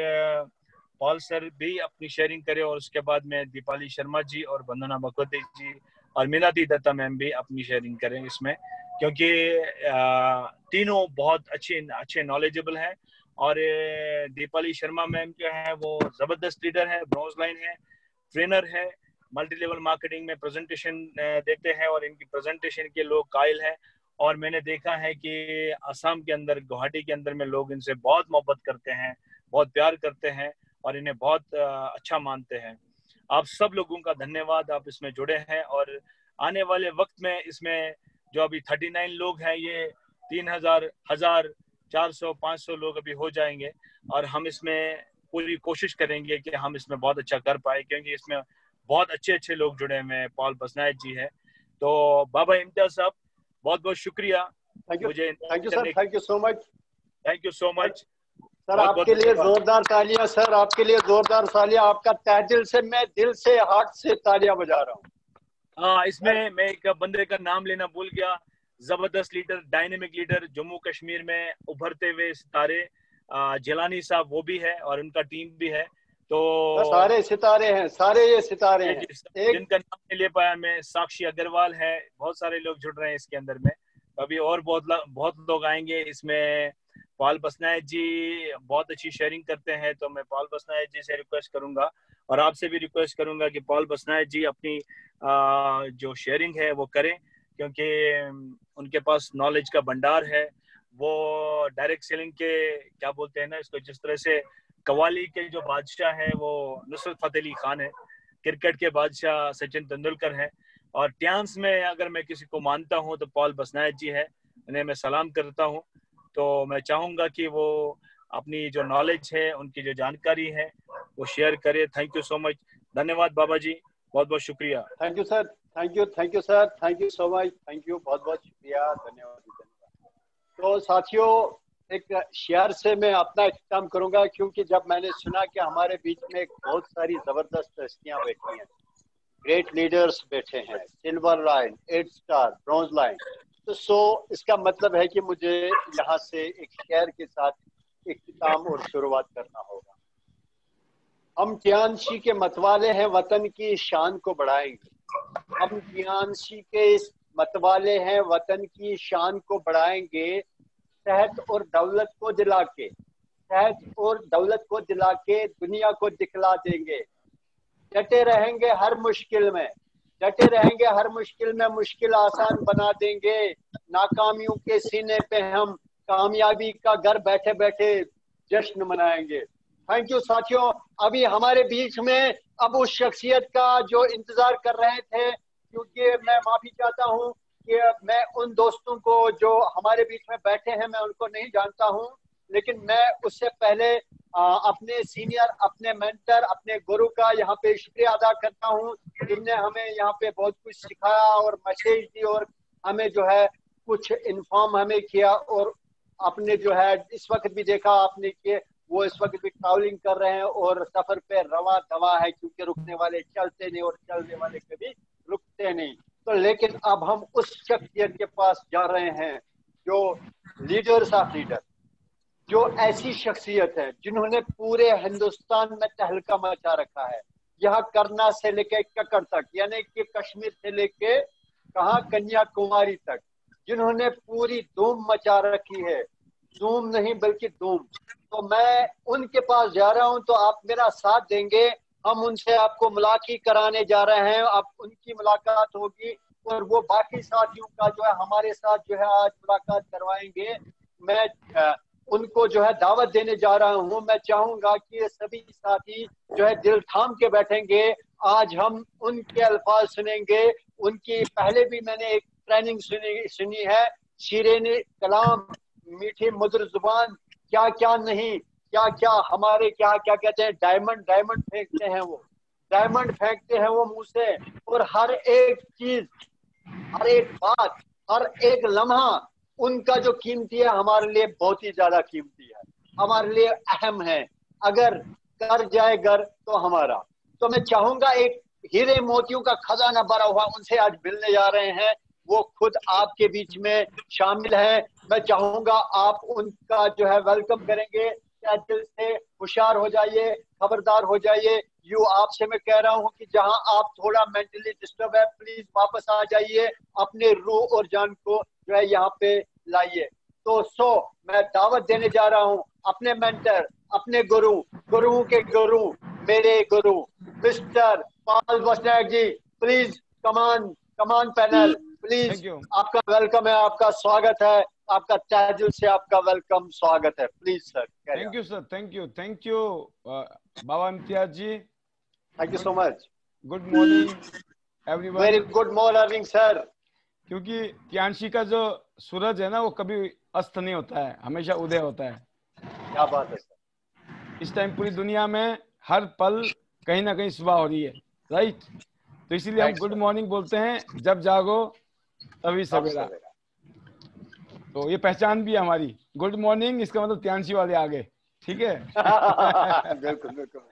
पॉल सर भी अपनी शेयरिंग करे, और उसके बाद में दीपाली शर्मा जी और वंदना भगवती जी और मीनाती दत्ता मैम भी अपनी शेयरिंग करें इसमें, क्योंकि तीनों बहुत अच्छे नॉलेजेबल हैं। और दीपाली शर्मा मैम जो है वो जबरदस्त लीडर है, ब्रॉन्ज लाइन है, ट्रेनर है, मल्टी लेवल मार्केटिंग में प्रेजेंटेशन देते हैं, और इनकी प्रेजेंटेशन के लोग कायल हैं। और मैंने देखा है कि असम के अंदर, गुवाहाटी के अंदर में लोग इनसे बहुत मोहब्बत करते हैं, बहुत प्यार करते हैं, और इन्हें बहुत अच्छा मानते हैं। आप सब लोगों का धन्यवाद, आप इसमें जुड़े हैं। और आने वाले वक्त में इसमें जो अभी 39 लोग हैं, ये 3000, 400, 500 लोग अभी हो जाएंगे, और हम इसमें पूरी कोशिश करेंगे कि हम इसमें बहुत अच्छा कर पाए, क्योंकि इसमें बहुत अच्छे अच्छे लोग जुड़े हुए हैं। पॉल बसनायक जी है। तो बाबा इम्तियाज साहब, बहुत बहुत शुक्रिया मुझे। Thank you sir, thank you so much. Thank you so much sir, आपके लिए जोरदार तालियां। सर, आपके लिए जोरदार तालियां। आपका तहे दिल से, मैं दिल से, हार्ट से तालियां बजा रहा हूँ। हाँ, इसमें मैं एक बंदे का नाम लेना भूल गया, जबरदस्त leader, dynamic leader, Jammu Kashmir में उभरते हुए सितारे, जिलानी साहब वो भी है, और उनका टीम भी है। तो सारे सितारे हैं, सारे ये सितारे हैं। जिनका नाम नहीं ले पाया मैं, साक्षी अग्रवाल है, बहुत सारे लोग जुड़ रहे हैं इसके अंदर में। अभी और बहुत लोग आएंगे इसमें। पॉल बसनायक जी बहुत अच्छी शेयरिंग करते हैं, तो मैं पॉल बसनायक जी से रिक्वेस्ट करूंगा, और आपसे भी रिक्वेस्ट करूंगा कि पॉल बसनायक जी अपनी जो शेयरिंग है वो करें, क्योंकि उनके पास नॉलेज का भंडार है। वो डायरेक्ट सेलिंग के क्या बोलते हैं ना इसको, जिस तरह से कवाली के जो बादशाह है वो नुसरत फतेह अली खान है, क्रिकेट के बादशाह सचिन तेंदुलकर है, और टियांस में अगर मैं किसी को मानता हूं तो पॉल बसनायक जी है, उन्हें मैं सलाम करता हूं। तो मैं चाहूंगा कि वो अपनी जो नॉलेज है, उनकी जो जानकारी है, वो शेयर करे। थैंक यू सो मच, धन्यवाद बाबा जी, बहुत बहुत शुक्रिया। Thank you sir, thank you sir, thank you so much, thank you, बहुत बहुत शुक्रिया, धन्यवाद धन्यवाद। तो साथियों, एक शेयर से मैं अपना इख्तिताम करूंगा, क्योंकि जब मैंने सुना कि हमारे बीच में बहुत सारी जबरदस्त हस्तियां बैठी हैं, ग्रेट लीडर्स बैठे हैं, silver line, 8 star, bronze line, तो इसका मतलब है कि मुझे यहाँ से एक शेयर के साथ इख्तिताम और शुरुआत करना होगा। हम तियांशी के मतवाले हैं, वतन की शान को बढ़ाएंगे। हम तियांशी के इस मतवाले हैं, वतन की शान को बढ़ाएंगे। सेहत और दौलत को दिला के, सेहत और दौलत को दिला के दुनिया को दिखला देंगे। डटे रहेंगे हर मुश्किल में, डटे रहेंगे हर मुश्किल में, मुश्किल आसान बना देंगे। नाकामियों के सीने पे हम कामयाबी का घर बैठे बैठे जश्न मनाएंगे। थैंक यू साथियों। अभी हमारे बीच में अब उस शख्सियत का जो इंतजार कर रहे थे, क्योंकि मैं माफी चाहता हूं कि मैं उन दोस्तों को जो हमारे बीच में बैठे हैं मैं उनको नहीं जानता हूं, लेकिन मैं उससे पहले अपने सीनियर, अपने मेंटर, अपने गुरु का यहाँ पे शुक्रिया अदा करता हूँ, जिनने हमें यहाँ पे बहुत कुछ सिखाया और मैसेज दी और हमें जो है कुछ इन्फॉर्म हमें किया। और अपने जो है इस वक्त भी देखा आपने कि वो इस वक्त भी ट्रैवलिंग कर रहे हैं और सफर पे रवा दवा है, क्योंकि रुकने वाले चलते नहीं और चलने वाले कभी रुकते नहीं। तो लेकिन अब हम उस शख्सियत के पास जा रहे हैं जो लीडर्स ऑफ लीडर, जो ऐसी शख्सियत है जिन्होंने पूरे हिंदुस्तान में तहलका मचा रखा है, यहाँ करना से लेके कक्कड़ तक, यानी कि कश्मीर से लेके कहाँ कन्याकुमारी तक, जिन्होंने पूरी धूम मचा रखी है। धूम नहीं बल्कि धूम। तो मैं उनके पास जा रहा हूं, तो आप मेरा साथ देंगे। हम उनसे आपको मुलाकात कराने जा रहे हैं, अब उनकी मुलाकात होगी और वो बाकी साथियों का जो है हमारे साथ जो है आज मुलाकात करवाएंगे। मैं उनको जो है दावत देने जा रहा हूं। मैं चाहूंगा कि ये सभी साथी जो है दिल थाम के बैठेंगे। आज हम उनके अल्फाज सुनेंगे। उनकी पहले भी मैंने एक ट्रेनिंग सुनी है, शीरेन कलाम, मीठी मधुर जुबान, क्या क्या नहीं, क्या क्या हमारे क्या क्या कहते हैं, डायमंड, डायमंड फेंकते हैं वो, डायमंड फेंकते हैं वो मुंह से। और हर एक चीज, हर एक बात, हर एक लम्हा उनका जो कीमती है, हमारे लिए बहुत ही ज्यादा कीमती है, हमारे लिए अहम है। अगर कर जाए घर तो हमारा। तो मैं चाहूंगा एक हीरे मोतियों का खजाना भरा हुआ उनसे आज मिलने जा रहे हैं। वो खुद आपके बीच में शामिल है। मैं चाहूंगा आप उनका जो है वेलकम करेंगे। क्या दिल से होशियार हो जाइए, खबरदार हो जाइए। यू आपसे मैं कह रहा हूं कि जहां आप थोड़ा मेंटली डिस्टर्ब है, प्लीज वापस आ जाइए, अपने रूह और जान को जो है यहाँ पे लाइए। तो मैं दावत देने जा रहा हूँ अपने मेंटर, अपने गुरु, गुरुओं के गुरु, मेरे गुरु mister Paul Bostnack ji. Please come on, come on panel, please आपका वेलकम है, आपका स्वागत है, आपका तहे दिल से आपका वेलकम, स्वागत है। Please sir. Thank you sir, thank you बाबा Imtiyaz ji. Thank you so much. Good morning everyone. Very good morning sir. क्योंकि तियांशी का जो सूरज है ना, वो कभी अस्त नहीं होता है, हमेशा उदय होता है। क्या बात है सर। इस टाइम पूरी दुनिया में हर पल कहीं ना कहीं सुबह हो रही है, राइट। तो इसीलिए हम गुड मॉर्निंग बोलते हैं, जब जागो तभी सवेरा। तो ये पहचान भी है हमारी, गुड मॉर्निंग, इसका मतलब तियांशी वाले आगे, ठीक है। बिल्कुल बिल्कुल।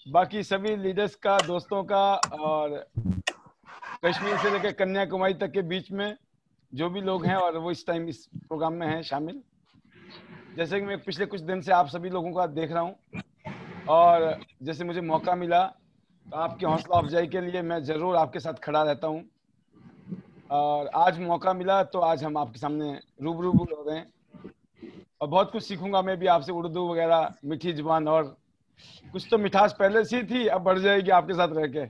बाकी सभी लीडर्स का, दोस्तों का, और कश्मीर से लेकर कन्याकुमारी तक के बीच में जो भी लोग हैं और वो इस टाइम इस प्रोग्राम में हैं शामिल। जैसे कि मैं पिछले कुछ दिन से आप सभी लोगों का देख रहा हूं, और जैसे मुझे मौका मिला तो आपकी हौसला अफजाई के लिए मैं जरूर आपके साथ खड़ा रहता हूं। और आज मौका मिला तो आज हम आपके सामने रूबरू हो रहे हैं, और बहुत कुछ सीखूंगा मैं भी आपसे, उर्दू वगैरह, मीठी जुबान, और कुछ तो मिठास पहले से थी, अब बढ़ जाएगी आपके साथ रह के।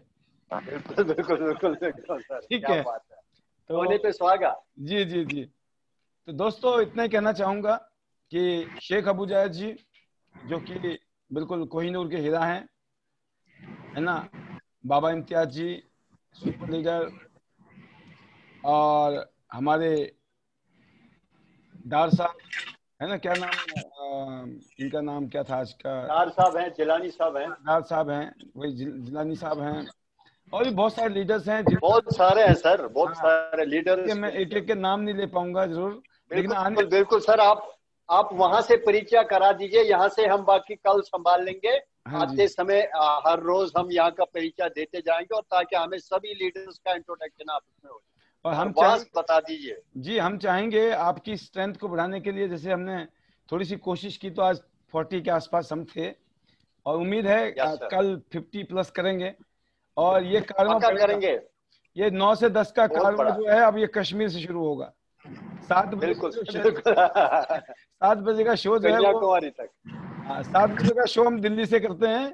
बिल्कुल बिल्कुल बिल्कुल बिल्कुल सर, ठीक क्या है। बात है। तो होने पे स्वागत। जी जी जी। तो दोस्तों इतना ही कहना चाहूंगा कि शेख अबू जायद जी, जो कि बिल्कुल कोहिनूर के हीरा हैं, है ना, बाबा इम्तियाज जी सुपर लीडर, और हमारे डार साहब, है ना, क्या नाम इनका नाम क्या था आज का, डार साहब हैं, जिलानी साहब हैं, डार साहब हैं, वही जिलानी साहब हैं, और भी बहुत सारे लीडर्स हैं बहुत सारे हैं सर, बहुत हाँ, सारे लीडर्स। मैं एक एक के नाम नहीं ले पाऊंगा जरूर, लेकिन आने बिल्कुल बिल्कुल सर, आप वहां से परिचय करा दीजिए, यहाँ से हम बाकी कल संभाल लेंगे। हाँ जी आते समय हर रोज हम यहाँ का परिचय देते जाएंगे, और ताकि हमें सभी लीडर्स का इंट्रोडक्शन आपस में हो और जाए। और हम वहां चाहेंगे बता दीजिए। जी, हम चाहेंगे आपकी स्ट्रेंथ को बढ़ाने के लिए, जैसे हमने थोड़ी सी कोशिश की तो आज 40 के आसपास हम थे, और उम्मीद है यस सर, कल 50 प्लस करेंगे। और ये कारवा पक्का बढ़ेगा, करेंगे। ये 9 से 10 का बहुत कारवा बड़ा। जो है अब ये कश्मीर से शुरू होगा। 7 बजे बिल्कुल जो बिल्कुल। 7 बजे का शो जो है वो, कन्याकुमारी तक। 7 बजे का शो हम दिल्ली से करते हैं,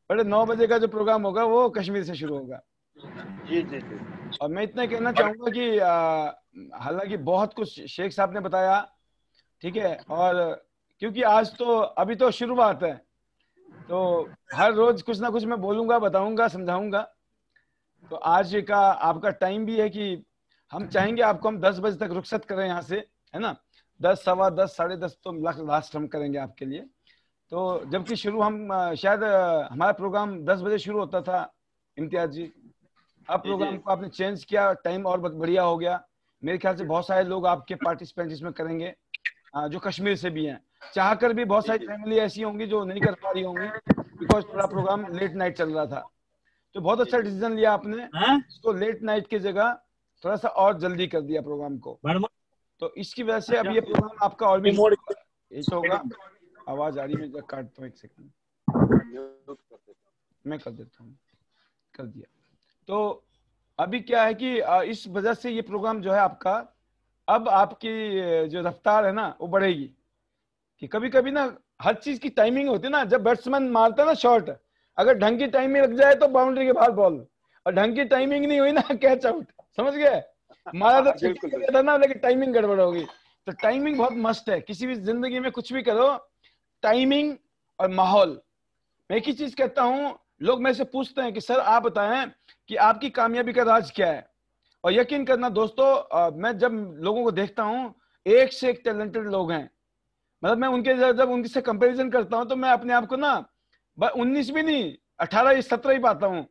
बड़े 9 बजे का जो प्रोग्राम होगा वो कश्मीर से शुरू होगा। जी जी जी। और मैं इतना कहना चाहूंगा कि हालांकि बहुत कुछ शेख साहब ने बताया, ठीक है, और क्योंकि आज तो अभी तो शुरुआत है, तो हर रोज कुछ ना कुछ मैं बोलूंगा, बताऊंगा, समझाऊंगा। तो आज का आपका टाइम भी है कि हम चाहेंगे आपको हम 10 बजे तक रुखसत करें यहाँ से, है ना। 10, सवा 10, साढ़े 10 तो लास्ट हम करेंगे आपके लिए। तो जबकि शुरू हम शायद हमारा प्रोग्राम 10 बजे शुरू होता था इम्तियाज जी, अब जी जी प्रोग्राम को आपने चेंज किया, टाइम और बढ़िया हो गया। मेरे ख्याल से बहुत सारे लोग आपके पार्टिसिपेंट इसमें करेंगे, जो कश्मीर से भी हैं। चाहकर भी बहुत जी सारी जी फैमिली ऐसी होंगी जो नहीं कर पा रही होंगी, बिकॉज थोड़ा प्रोग्राम लेट नाइट चल रहा था। तो बहुत जी अच्छा जी। डिसीजन लिया आपने, इसको लेट नाइट की जगह थोड़ा सा और जल्दी कर दिया प्रोग्राम को। तो इसकी वजह से अब ये प्रोग्राम आपका और भी हिट होगा। आवाज आ रही है, मैं जरा काटता हूँ, एक सेकंड म्यूट कर देता हूँ। मैं कर देता हूँ, कर दिया। तो अभी क्या है कि इस वजह से ये प्रोग्राम जो है आपका, अब आपकी जो रफ्तार है ना वो बढ़ेगी। कि कभी कभी ना हर चीज की टाइमिंग होती है ना, जब बैट्समैन मारता है ना शॉट, अगर ढंग की टाइमिंग लग जाए तो बाउंड्री के बाहर बॉल, और ढंग की टाइमिंग नहीं हुई ना कैच आउट, समझ गए। मारा तो बिल्कुल छक्के बिल्कुल। था ना, लेकिन टाइमिंग गड़बड़ होगी। तो टाइमिंग बहुत मस्त है किसी भी जिंदगी में, कुछ भी करो, टाइमिंग और माहौल। मैं एक ही चीज कहता हूं, लोग मेरे से पूछते हैं कि सर आप बताएं कि आपकी कामयाबी का राज क्या है। और यकीन करना दोस्तों, मैं जब लोगों को देखता हूं, एक से एक टैलेंटेड लोग हैं। मतलब मैं उनके जब उनसे कंपैरिजन करता हूं तो मैं अपने आप को ना 19 भी नहीं, 18 या 17 ही पाता हूं।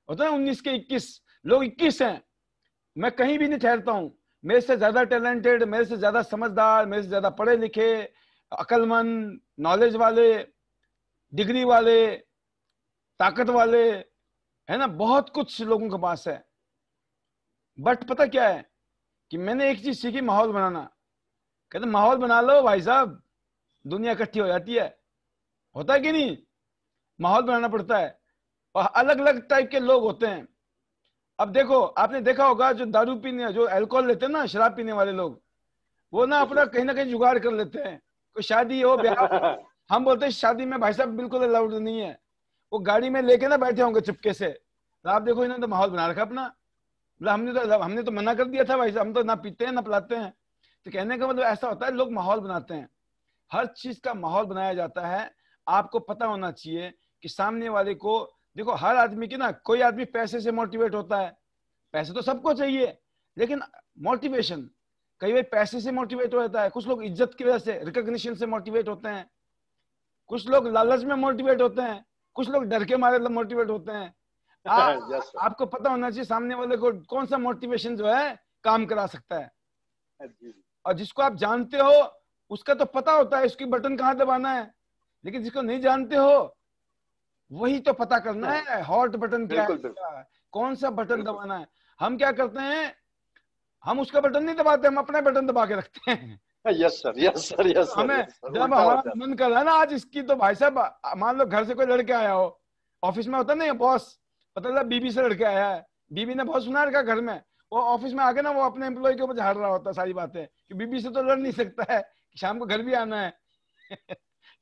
होता है 19 के 21, लोग 21 हैं। मैं कहीं भी नहीं ठहरता हूं। मेरे से ज्यादा टैलेंटेड, मेरे से ज्यादा समझदार, मेरे से ज्यादा पढ़े लिखे, अक्लमंद, नॉलेज वाले, डिग्री वाले, ताकत वाले, है ना, बहुत कुछ लोगों के पास है। बट पता क्या है कि मैंने एक चीज सीखी, माहौल बनाना। कहते माहौल बना लो भाई साहब, दुनिया इकट्ठी हो जाती है। होता है कि नहीं, माहौल बनाना पड़ता है। और अलग अलग टाइप के लोग होते हैं। अब देखो, आपने देखा होगा जो दारू पीने, जो अल्कोहल लेते हैं ना, शराब पीने वाले लोग, वो ना जी जी। अपना कहीं ना कहीं जुगाड़ कर लेते हैं। कोई शादी हो, ब्याह हो, हम बोलते हैं शादी में भाई साहब बिल्कुल अलाउड नहीं है। वो गाड़ी में लेके ना बैठे होंगे चुपके से, तो आप देखो इन्होंने तो माहौल बना रखा अपना। मतलब हमने तो मना कर दिया था भाई साहब, हम तो ना पीते हैं ना पिलाते हैं। तो कहने का मतलब ऐसा होता है, लोग माहौल बनाते हैं। हर चीज का माहौल बनाया जाता है। आपको पता होना चाहिए कि सामने वाले को, देखो हर आदमी की ना, कोई आदमी पैसे से मोटिवेट होता है, पैसे तो सबको चाहिए, लेकिन मोटिवेशन कई बार पैसे से मोटिवेट हो जाता है। कुछ लोग इज्जत की वजह से, रिकॉग्निशन से मोटिवेट होते हैं, कुछ लोग लालच में मोटिवेट होते हैं, कुछ लोग डर के मारे मोटिवेट होते हैं। Yes sir. आपको पता होना चाहिए सामने वाले को कौन सा मोटिवेशन जो है काम करा सकता है। जी जी। और जिसको आप जानते हो उसका तो पता होता है इसकी बटन कहाँ दबाना है, लेकिन जिसको नहीं जानते हो वही तो पता करना है हॉट बटन क्या बिल्कुल बिल्कुल है, कौन सा बटन बिल्कुल। दबाना है। हम क्या करते हैं, हम उसका बटन नहीं दबाते, हम अपना बटन दबा के रखते हैं। Yes sir, yes sir, yes तो सर, हमें यस सर, जब उल्टा हो हमारा जाता मन कर रहा है ना आज इसकी, तो भाई साहब मान लो घर से कोई लड़के आया हो, ऑफिस में होता नहीं बॉस, पता चला बीबी से लड़के आया है, बीबी ने बहुत सुना रखा घर में, वो ऑफिस में आके ना वो अपने एम्प्लॉय के ऊपर झाड़ रहा होता है सारी बातें कि बीबी से तो लड़ नहीं सकता है, शाम को घर भी आना है।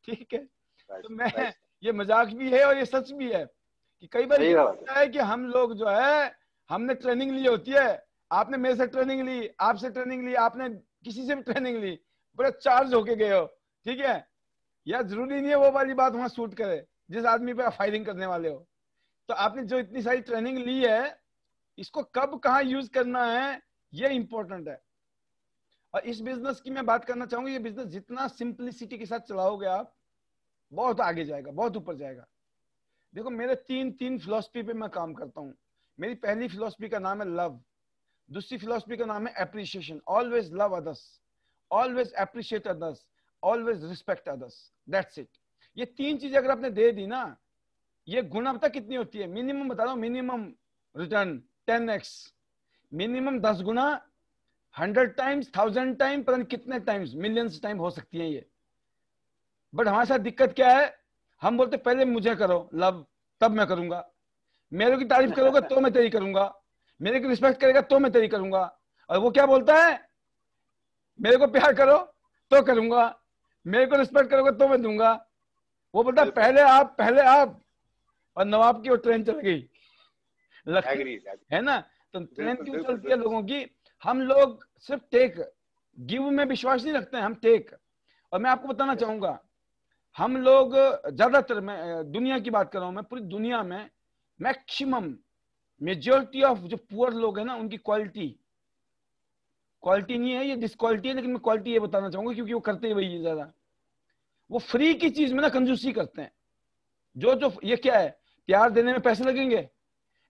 ठीक है। है। तो मैं, राइट। ये मजाक भी है और ये सच भी है कि कई बार सही क्या बात होता है कि हम लोग जो है, हमने ट्रेनिंग ली होती है। आपने मेरे से ट्रेनिंग ली, आपसे ट्रेनिंग ली, आपने किसी से भी ट्रेनिंग ली, बड़े चार्ज होके गए हो, ठीक है। या जरूरी नहीं है वो वाली बात वहां शूट करे जिस आदमी पे आप फायरिंग करने वाले हो। तो आपने जो इतनी सारी ट्रेनिंग ली है, इसको कब कहाँ यूज करना है ये इंपॉर्टेंट है। और इस बिजनेस की मैं बात करना चाहूंगा, ये बिजनेस जितना सिंप्लिसिटी के साथ चलाओगे आप, बहुत आगे जाएगा, बहुत ऊपर जाएगा। देखो मेरे तीन फिलॉसफी पे मैं काम करता हूँ। मेरी पहली फिलॉसफी का नाम है लव, दूसरी फिलॉसफी का नाम है appreciation, always love others, always appreciate others, always respect others, that's it. ये 3 चीजें अगर आपने दे दी ना, ये गुणवत्ता कितनी होती है, मिनिमम बता रहा हूं, मिनिमम रिटर्न 10x, मिनिमम 10 गुना, 100 टाइम्स, 1000 टाइम, पर कितने टाइम्स, मिलियंस टाइम हो सकती है ये। बट हमारे साथ दिक्कत क्या है, हम बोलते पहले मुझे करो लव, तब मैं करूंगा, मेरे की तारीफ करोगे तो मैं तेरी करूंगा, मेरे की रिस्पेक्ट करेगा तो मैं तेरी करूंगा। और वो क्या बोलता है, मेरे को प्यार करो तो करूंगा, मेरे को रिस्पेक्ट करोगे तो मैं दूंगा। वो बोलता है पहले आप, पहले आप, और नवाब की वो ट्रेन चल गई, है ना। तो ट्रेन क्यों चलती है लोगों की, हम लोग सिर्फ टेक, गिव में विश्वास नहीं रखते हैं, हम टेक। और मैं आपको बताना चाहूंगा, हम लोग ज्यादातर, मैं दुनिया की बात कर रहा हूं, मैं पूरी दुनिया में मैक्सिमम मेजॉरिटी ऑफ जो पुअर लोग हैं ना, उनकी क्वालिटी नहीं है, ये डिसक्वालिटी है, लेकिन मैं क्वालिटी ये बताना चाहूंगा क्योंकि वो करते ही वही है ज्यादा। वो फ्री की चीज में ना कंजूसी करते हैं। जो ये क्या है, प्यार देने में पैसे लगेंगे,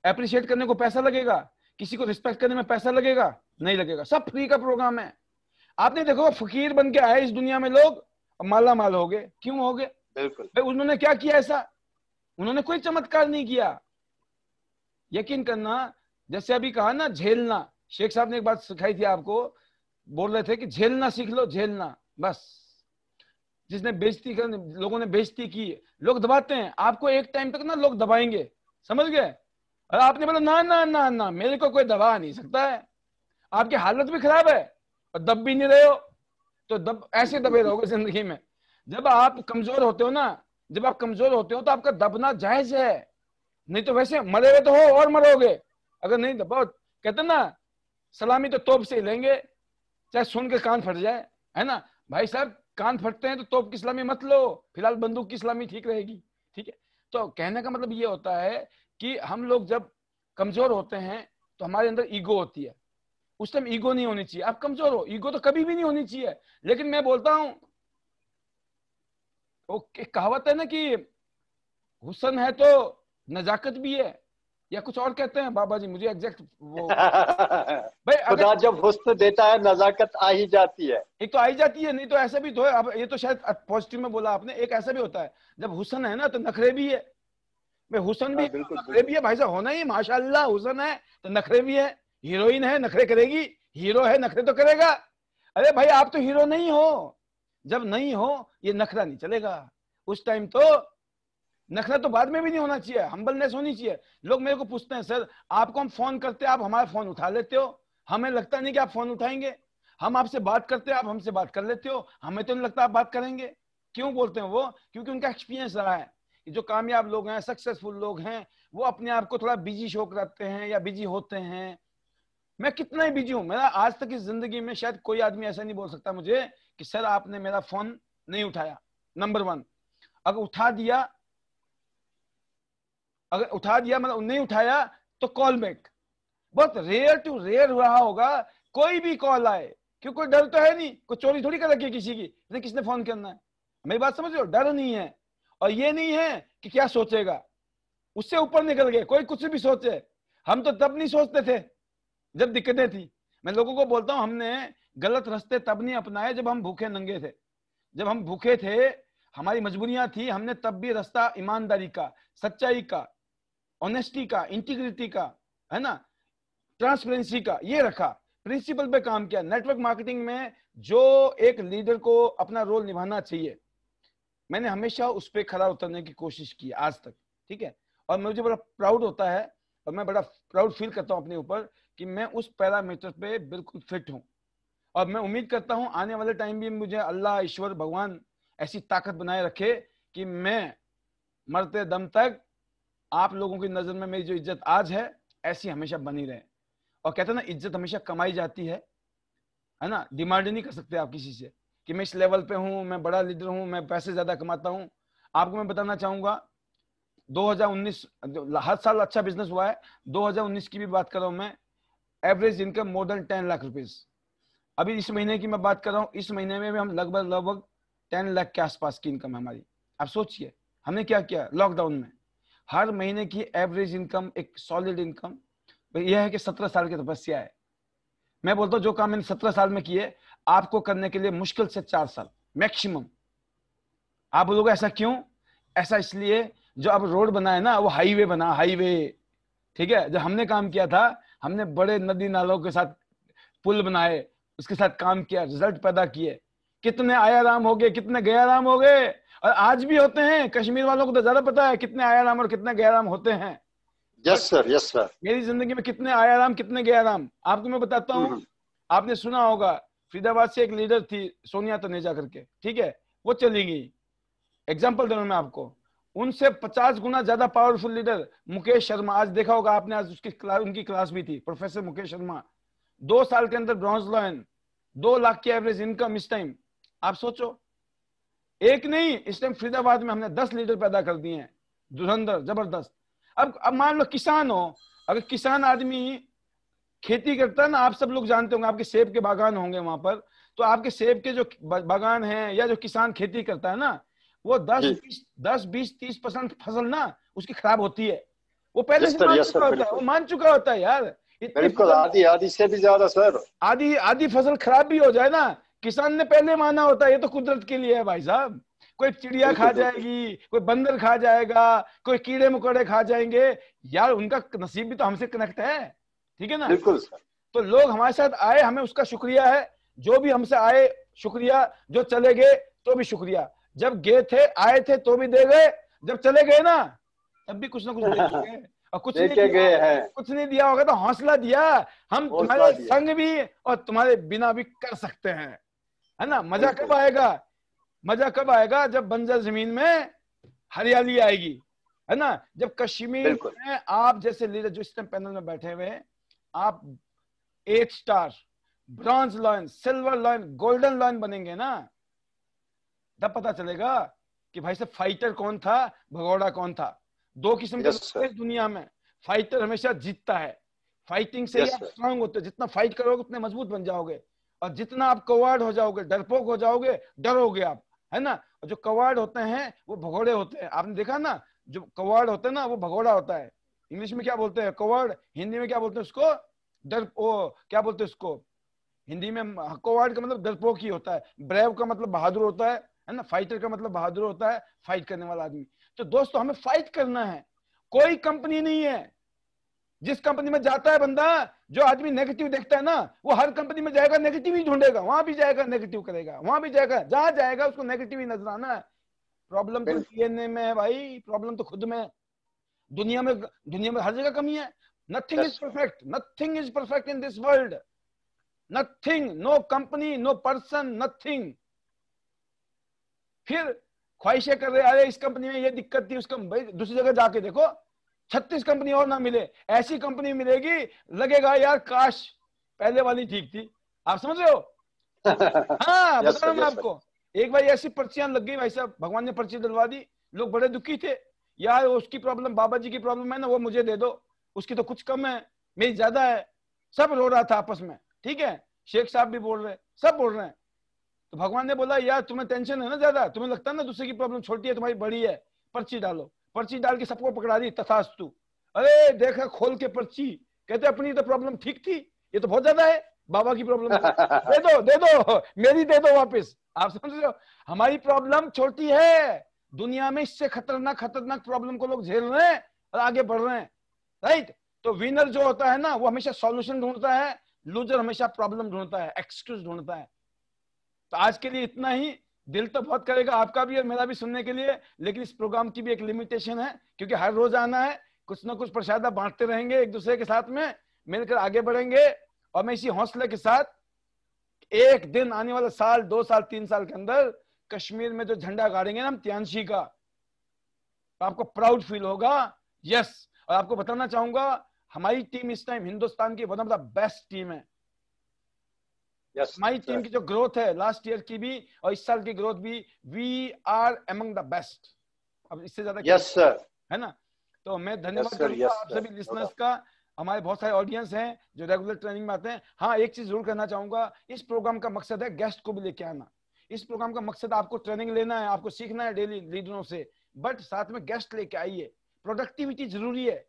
एप्रिशिएट करने को पैसा लगेगा, किसी को रिस्पेक्ट करने में पैसा लगेगा, नहीं लगेगा, सब फ्री का प्रोग्राम है। आपने देखो फकीर बन के आए इस दुनिया में लोग, माला माल हो गए, क्यों हो गए, बिल्कुल भाई उन्होंने क्या किया ऐसा, उन्होंने कोई चमत्कार नहीं किया। यकीन करना, जैसे अभी कहा ना झेलना, शेख साहब ने एक बात सिखाई थी आपको, बोल रहे थे कि झेलना सीख लो, झेलना, बस। जिसने बेइज्जती कर, लोगों ने बेइज्जती की, लोग दबाते हैं आपको, एक टाइम तक ना लोग दबाएंगे, समझ गए। और आपने बोला ना ना ना ना, मेरे को कोई दबा नहीं सकता है, आपकी हालत भी खराब है और दब भी नहीं रहे हो, तो दब ऐसे दबे रहोगे जिंदगी में। जब आप कमजोर होते हो ना, जब आप कमजोर होते हो तो आपका दबना जायज है, नहीं तो वैसे मरे हुए तो हो और मरोगे, अगर नहीं दबाओ। कहते ना सलामी तो तोप से ही लेंगे, चाहे सुन के कान फट जाए, है ना भाई साहब, कान फटते हैं तो तोप की सलामी मत लो, फिलहाल बंदूक की सलामी ठीक रहेगी, ठीक है। तो कहने का मतलब ये होता है कि हम लोग जब कमजोर होते हैं तो हमारे अंदर ईगो होती है, उस टाइम ईगो नहीं होनी चाहिए। आप कमजोर हो, ईगो तो कभी भी नहीं होनी चाहिए। लेकिन मैं बोलता हूं, वो एक कहावत है ना कि हुस्न है तो नजाकत भी है, या कुछ और कहते हैं बाबा जी, मुझे एग्जैक्ट वो भाई खुदा जब हुस्न देता है नजाकत आ ही जाती है, एक तो आई जाती है, नहीं तो ऐसा भी तो है। अब ये तो शायद पॉजिटिव में बोला आपने, एक ऐसा भी होता है जब हुस्न है ना तो नखरे भी है, भाई हुस्न भी नखरे भी है, भाई साहब होना ही माशाल्लाह, हुस्न है तो नखरे भी है, हीरोइन है नखरे करेगी, हीरो है नखरे तो करेगा। अरे भाई आप तो हीरो नहीं हो, जब नहीं हो ये नखरा नहीं चलेगा, उस टाइम तो नखरा तो बाद में भी नहीं होना चाहिए, हम्बलनेस होनी चाहिए। लोग मेरे को पूछते हैं सर आपको हम फोन करते हैं, आप हमारा फोन उठा लेते हो, हमें लगता नहीं कि आप फोन उठाएंगे, हम आपसे बात करते हैं आप हमसे बात कर लेते हो, हमें तो नहीं लगता आप बात करेंगे। क्यों बोलते हैं वो, क्योंकि उनका एक्सपीरियंस रहा है। जो कामयाब लोग हैं, सक्सेसफुल लोग हैं, वो अपने आप को थोड़ा बिजी शो करते हैं या बिजी होते हैं। मैं कितना ही बिजी हूं, मेरा आज तक इस जिंदगी में शायद कोई आदमी ऐसा नहीं बोल सकता मुझे कि सर आपने मेरा फोन नहीं उठाया। नंबर 1, अगर उठा दिया मतलब नहीं उठाया तो कॉल बैक, बहुत रेयर टू रेयर रहा होगा कोई भी कॉल आए, क्योंकि कोई डर तो है नहीं, कोई चोरी थोड़ी कर रखी है किसी की, किसने फोन करना है, मेरी बात समझ रहे हो, डर नहीं है। और ये नहीं है कि क्या सोचेगा, उससे ऊपर निकल गए, कोई कुछ भी सोचे। हम तो तब नहीं सोचते थे जब दिक्कतें थी। मैं लोगों को बोलता हूं हमने गलत रास्ते तब नहीं अपनाए जब हम भूखे नंगे थे, जब हम भूखे थे, हमारी मजबूरियां थी, हमने तब भी रास्ता ईमानदारी का, सच्चाई का, ऑनेस्टी का, इंटीग्रिटी का, है ना, ट्रांसपेरेंसी का, ये रखा, प्रिंसिपल पे काम किया। नेटवर्क मार्केटिंग में जो एक लीडर को अपना रोल निभाना चाहिए, मैंने हमेशा उस पर खरा उतरने की कोशिश की आज तक, ठीक है। और मुझे बड़ा प्राउड होता है और मैं बड़ा प्राउड फील करता हूं अपने ऊपर कि मैं उस पैरामीटर पे बिल्कुल फिट हूं। और मैं उम्मीद करता हूं आने वाले टाइम भी मुझे अल्लाह, ईश्वर, भगवान ऐसी ताकत बनाए रखे कि मैं मरते दम तक आप लोगों की नजर में मेरी जो इज्जत आज है ऐसी हमेशा बनी रहे। और कहते हैं ना इज्जत हमेशा कमाई जाती है ना, डिमांड नहीं कर सकते आप किसी से कि मैं इस लेवल पे हूं, मैं बड़ा लीडर हूं, मैं पैसे ज्यादा कमाता हूं। आपको मैं बताना चाहूंगा 2019 हर साल अच्छा बिजनेस हुआ है, 2019 की भी बात कर रहा हूं मैं, average income more than 10 lakh rupees. अभी इस महीने की मैं बात कर रहा हूं, इस महीने में भी हम लगभग 10 लाख के आसपास की इनकम है हमारी। आप सोचिए हमने क्या किया लॉकडाउन में, हर महीने की एवरेज इनकम, एक सॉलिड इनकम। यह है कि 17 साल की तपस्या है। मैं बोलता हूँ जो काम मैंने 17 साल में किए, आपको करने के लिए मुश्किल से 4 साल मैक्सिमम। आप बोलोगे ऐसा क्यों? ऐसा इसलिए, जो अब रोड बना है ना, वो हाईवे बना, हाईवे, ठीक है। जब हमने काम किया था, हमने बड़े नदी नालों के साथ पुल बनाए, उसके साथ काम किया, रिजल्ट पैदा किए, कितने आयाराम हो गए, कितने गयाराम हो गए, और आज भी होते हैं। कश्मीर वालों को तो ज्यादा पता है कितने आयाराम और कितने गयाराम होते हैं। Yes sir, yes sir. मेरी जिंदगी में कितने आयाराम कितने गयाराम आपको मैं बताता हूँ। आपने सुना होगा, फरीदाबाद से एक लीडर थी सोनिया तनेजा करके, ठीक है, वो चली गई। एग्जाम्पल दे रहा हूं मैं आपको, उनसे 50 गुना ज्यादा पावरफुल लीडर मुकेश शर्मा, आज देखा होगा आपने, आज उनकी क्लास भी थी, प्रोफेसर मुकेश शर्मा, 2 साल के अंदर ब्रॉन्ज लॉयन, 2 लाख की एवरेज इनकम इस टाइम। आप सोचो, एक नहीं, इस टाइम फरीदाबाद में हमने 10 लीडर पैदा कर दिए हैं, धुरंधर, जबरदस्त। अब मान लो किसान हो, अगर किसान आदमी खेती करता है ना, आप सब लोग जानते होंगे, आपके सेब के बागान होंगे वहां पर, तो आपके सेब के जो बागान हैं या जो किसान खेती करता है ना, वो 10-20-30% फसल ना उसकी खराब होती है। वो पहले से मान चुका होता है, वो मान चुका होता है यार। बिल्कुल, आधी से भी ज्यादा सर, आधी फसल खराब भी हो जाए ना, किसान ने पहले माना होता है, ये तो कुदरत के लिए है भाई साहब। कोई चिड़िया खा जाएगी, कोई बंदर खा जाएगा, कोई कीड़े मकोड़े खा जाएंगे, यार उनका नसीब भी तो हमसे कनेक्ट है, ठीक है ना। बिल्कुल सर। तो लोग हमारे साथ आए, हमें उसका शुक्रिया है। जो भी हमसे आए शुक्रिया, जो चले गए तो भी शुक्रिया। जब गए थे, आए थे तो भी दे गए, जब चले गए ना तब भी कुछ ना कुछ दे गए, और कुछ नहीं दिया होगा तो हौसला दिया, हम तुम्हारे संग भी और तुम्हारे बिना भी कर सकते हैं, है ना। मजा कब आएगा? मजा कब आएगा? जब बंजर जमीन में हरियाली आएगी, है ना। जब कश्मीर में आप जैसे लीडर जो इस टाइम पैनल में बैठे हुए हैं, आप 8 star, bronze lion, silver lion, golden lion बनेंगे ना, तब पता चलेगा कि भाई साहब फाइटर कौन था, भगोड़ा कौन था। 2 किस्म के लोग इस दुनिया में। फाइटर हमेशा जीतता है, फाइटिंग से आप स्ट्रांग होते हैं, जितना फाइट करोगे उतने मजबूत बन जाओगे, और जितना आप कवार्ड हो जाओगे, डरपोक हो जाओगे, डरोगे आप, है ना। और जो कवार्ड होते हैं वो भगोड़े होते हैं, आपने देखा ना, जो कवार्ड होते हैं ना वो भगोड़ा होता है। इंग्लिश में क्या बोलते हैं कवार्ड, हिंदी में क्या बोलते हैं उसको, क्या बोलते हैं उसको हिंदी में? कवार्ड का मतलब डरपोक ही होता है, ब्रेव का मतलब बहादुर होता है ना, फाइटर का मतलब बहादुर होता है, फाइट करने वाला आदमी। तो दोस्तों हमें फाइट करना है। कोई कंपनी नहीं है, जिस कंपनी में जाता है बंदा, जो आदमी नेगेटिव देखता है ना, वो हर कंपनी में जाएगा नेगेटिव ही ढूंढेगा, वहां भी जाएगा नेगेटिव करेगा, वहां भी जाएगा, जहां जाएगा उसको नेगेटिव ही नजर आना है। प्रॉब्लम तो डीएनए में है भाई, प्रॉब्लम तो खुद में। दुनिया में हर जगह कमी है। Nothing is perfect, nothing is perfect in this world, nothing, no company, no person, nothing. फिर ख्वाहिशें कर रहे, अरे इस कंपनी में ये दिक्कत थी, उसका भाई दूसरी जगह जाके देखो, 36 कंपनी और ना मिले, ऐसी कंपनी मिलेगी लगेगा यार काश पहले वाली ठीक थी। आप समझ रहे हो? हाँ, बता रहा हूं मैं आपको। एक बार ऐसी पर्चियां लग गई भाई साहब, भगवान ने पर्ची डलवा दी, लोग बड़े दुखी थे यार, उसकी प्रॉब्लम, बाबा जी की प्रॉब्लम है ना, वो मुझे दे दो, उसकी तो कुछ कम है, मेरी ज्यादा है। सब रो रहा था आपस में, ठीक है, शेख साहब भी बोल रहे, सब बोल रहे हैं। तो भगवान ने बोला यार तुम्हें टेंशन है ना ज्यादा, तुम्हें लगता है ना दूसरे की प्रॉब्लम छोटी है, तुम्हारी बड़ी है, पर्ची डालो। पर्ची डाल के सबको पकड़ा दी, तथास्तु। अरे देखा खोल के पर्ची, कहते अपनी तो प्रॉब्लम ठीक थी, ये तो बहुत ज्यादा है, बाबा की प्रॉब्लम दे दो मेरी दे दो वापस। आप समझ रहे हो, हमारी प्रॉब्लम छोटी है, दुनिया में इससे खतरनाक प्रॉब्लम को लोग झेल रहे हैं और आगे बढ़ रहे हैं, राइट। तो विनर जो होता है ना, वो हमेशा सॉल्यूशन ढूंढता है, लूजर हमेशा प्रॉब्लम ढूंढता है, एक्सक्यूज ढूंढता है। तो आज के लिए इतना ही। दिल तो बहुत करेगा आपका भी और मेरा भी सुनने के लिए, लेकिन इस प्रोग्राम की भी एक लिमिटेशन है, क्योंकि हर रोज आना है, कुछ ना कुछ प्रसाद बांटते रहेंगे एक दूसरे के साथ में, मिलकर आगे बढ़ेंगे। और मैं इसी हौसले के साथ, एक दिन आने वाला साल, 2 साल, 3 साल के अंदर कश्मीर में जो झंडा गाड़ेंगे ना हम त्यांशी का, तो आपको प्राउड फील होगा। यस, और आपको बताना चाहूंगा हमारी टीम इस टाइम हिंदुस्तान की one of the best team है। हमारी टीम की जो ग्रोथ है लास्ट ईयर की भी और इस साल की ग्रोथ भी, we are among the best. अब इससे ज्यादा यस सर, है ना। तो मैं धन्यवाद करूंगा आप सभी लिसनर्स का। हमारे बहुत सारे ऑडियंस हैं जो रेगुलर ट्रेनिंग में आते हैं। हाँ, एक चीज जरूर करना चाहूंगा, इस प्रोग्राम का मकसद है गेस्ट को भी लेके आना। इस प्रोग्राम का मकसद आपको ट्रेनिंग लेना है, आपको सीखना है डेली लीडरों से, बट साथ में गेस्ट लेके आइए। प्रोडक्टिविटी जरूरी है,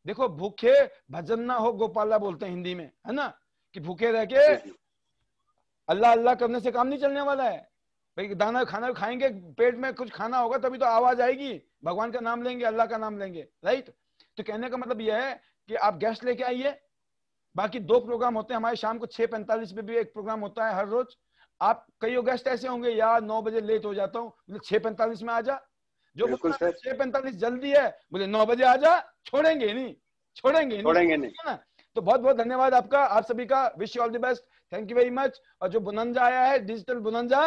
देखो भूखे भजन ना हो गोपाला बोलते हैं हिंदी में, है ना, कि भूखे रह के अल्लाह अल्लाह करने से काम नहीं चलने वाला है भाई। दाना खाना खाएंगे, पेट में कुछ खाना होगा तभी तो आवाज आएगी, भगवान का नाम लेंगे, अल्लाह का नाम लेंगे, राइट। तो कहने का मतलब यह है कि आप गेस्ट लेके आइए। बाकी 2 प्रोग्राम होते हैं हमारे, शाम को 6:45 पे भी एक प्रोग्राम होता है हर रोज। आप कई गेस्ट ऐसे होंगे यार 9 बजे लेट हो जाता हूँ, बोले 6:45 में आ जा। जो बिल्कुल सर, 6:45 जल्दी है बोले 9 बजे आ जा, छोड़ेंगे नहीं, छोड़ेंगे नहीं, है ना। तो बहुत बहुत धन्यवाद आपका, आप सभी का, wish you all the best, thank you very much. और जो बुनंजा आया है, डिजिटल बुनंजा,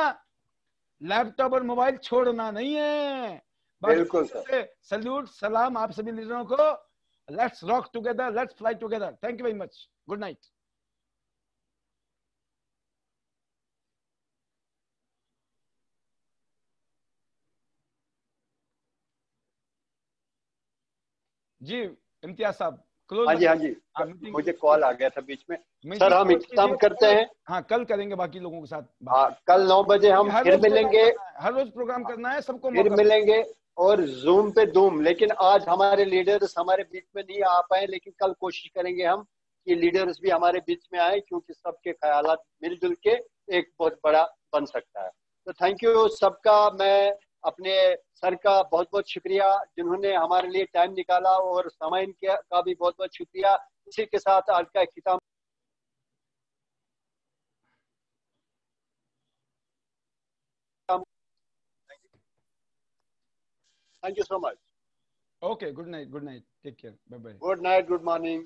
लैपटॉप और मोबाइल छोड़ना नहीं है। बिल्कुल सर। सल्यूट, सलाम आप सभी लीडरों को। Let's rock together, let's fly together. Thank you very much, good night. जी इम्तियाज साहब क्लोज। हाँ जी, हाँ जी, मुझे कॉल आ गया था बीच में। सर हम इख्तिताम करते हैं। हाँ कल करेंगे बाकी लोगों के साथ। हाँ, कल 9 बजे हम फिर मिलेंगे, हर रोज प्रोग्राम करना है, सबको फिर मिलेंगे, और जूम पे धूम। लेकिन आज हमारे लीडर्स हमारे बीच में नहीं आ पाए, लेकिन कल कोशिश करेंगे हम कि लीडर्स भी हमारे बीच में आए, क्योंकि सबके ख्यालात मिलजुल के एक बहुत बड़ा बन सकता है। तो थैंक यू सबका। मैं अपने सर का बहुत बहुत शुक्रिया जिन्होंने हमारे लिए टाइम निकाला, और सामाइन का भी बहुत बहुत शुक्रिया। इसी के साथ आज का इख्तिताम। Thank you so much. Okay, good night, good night, take care, bye bye, good night, good morning.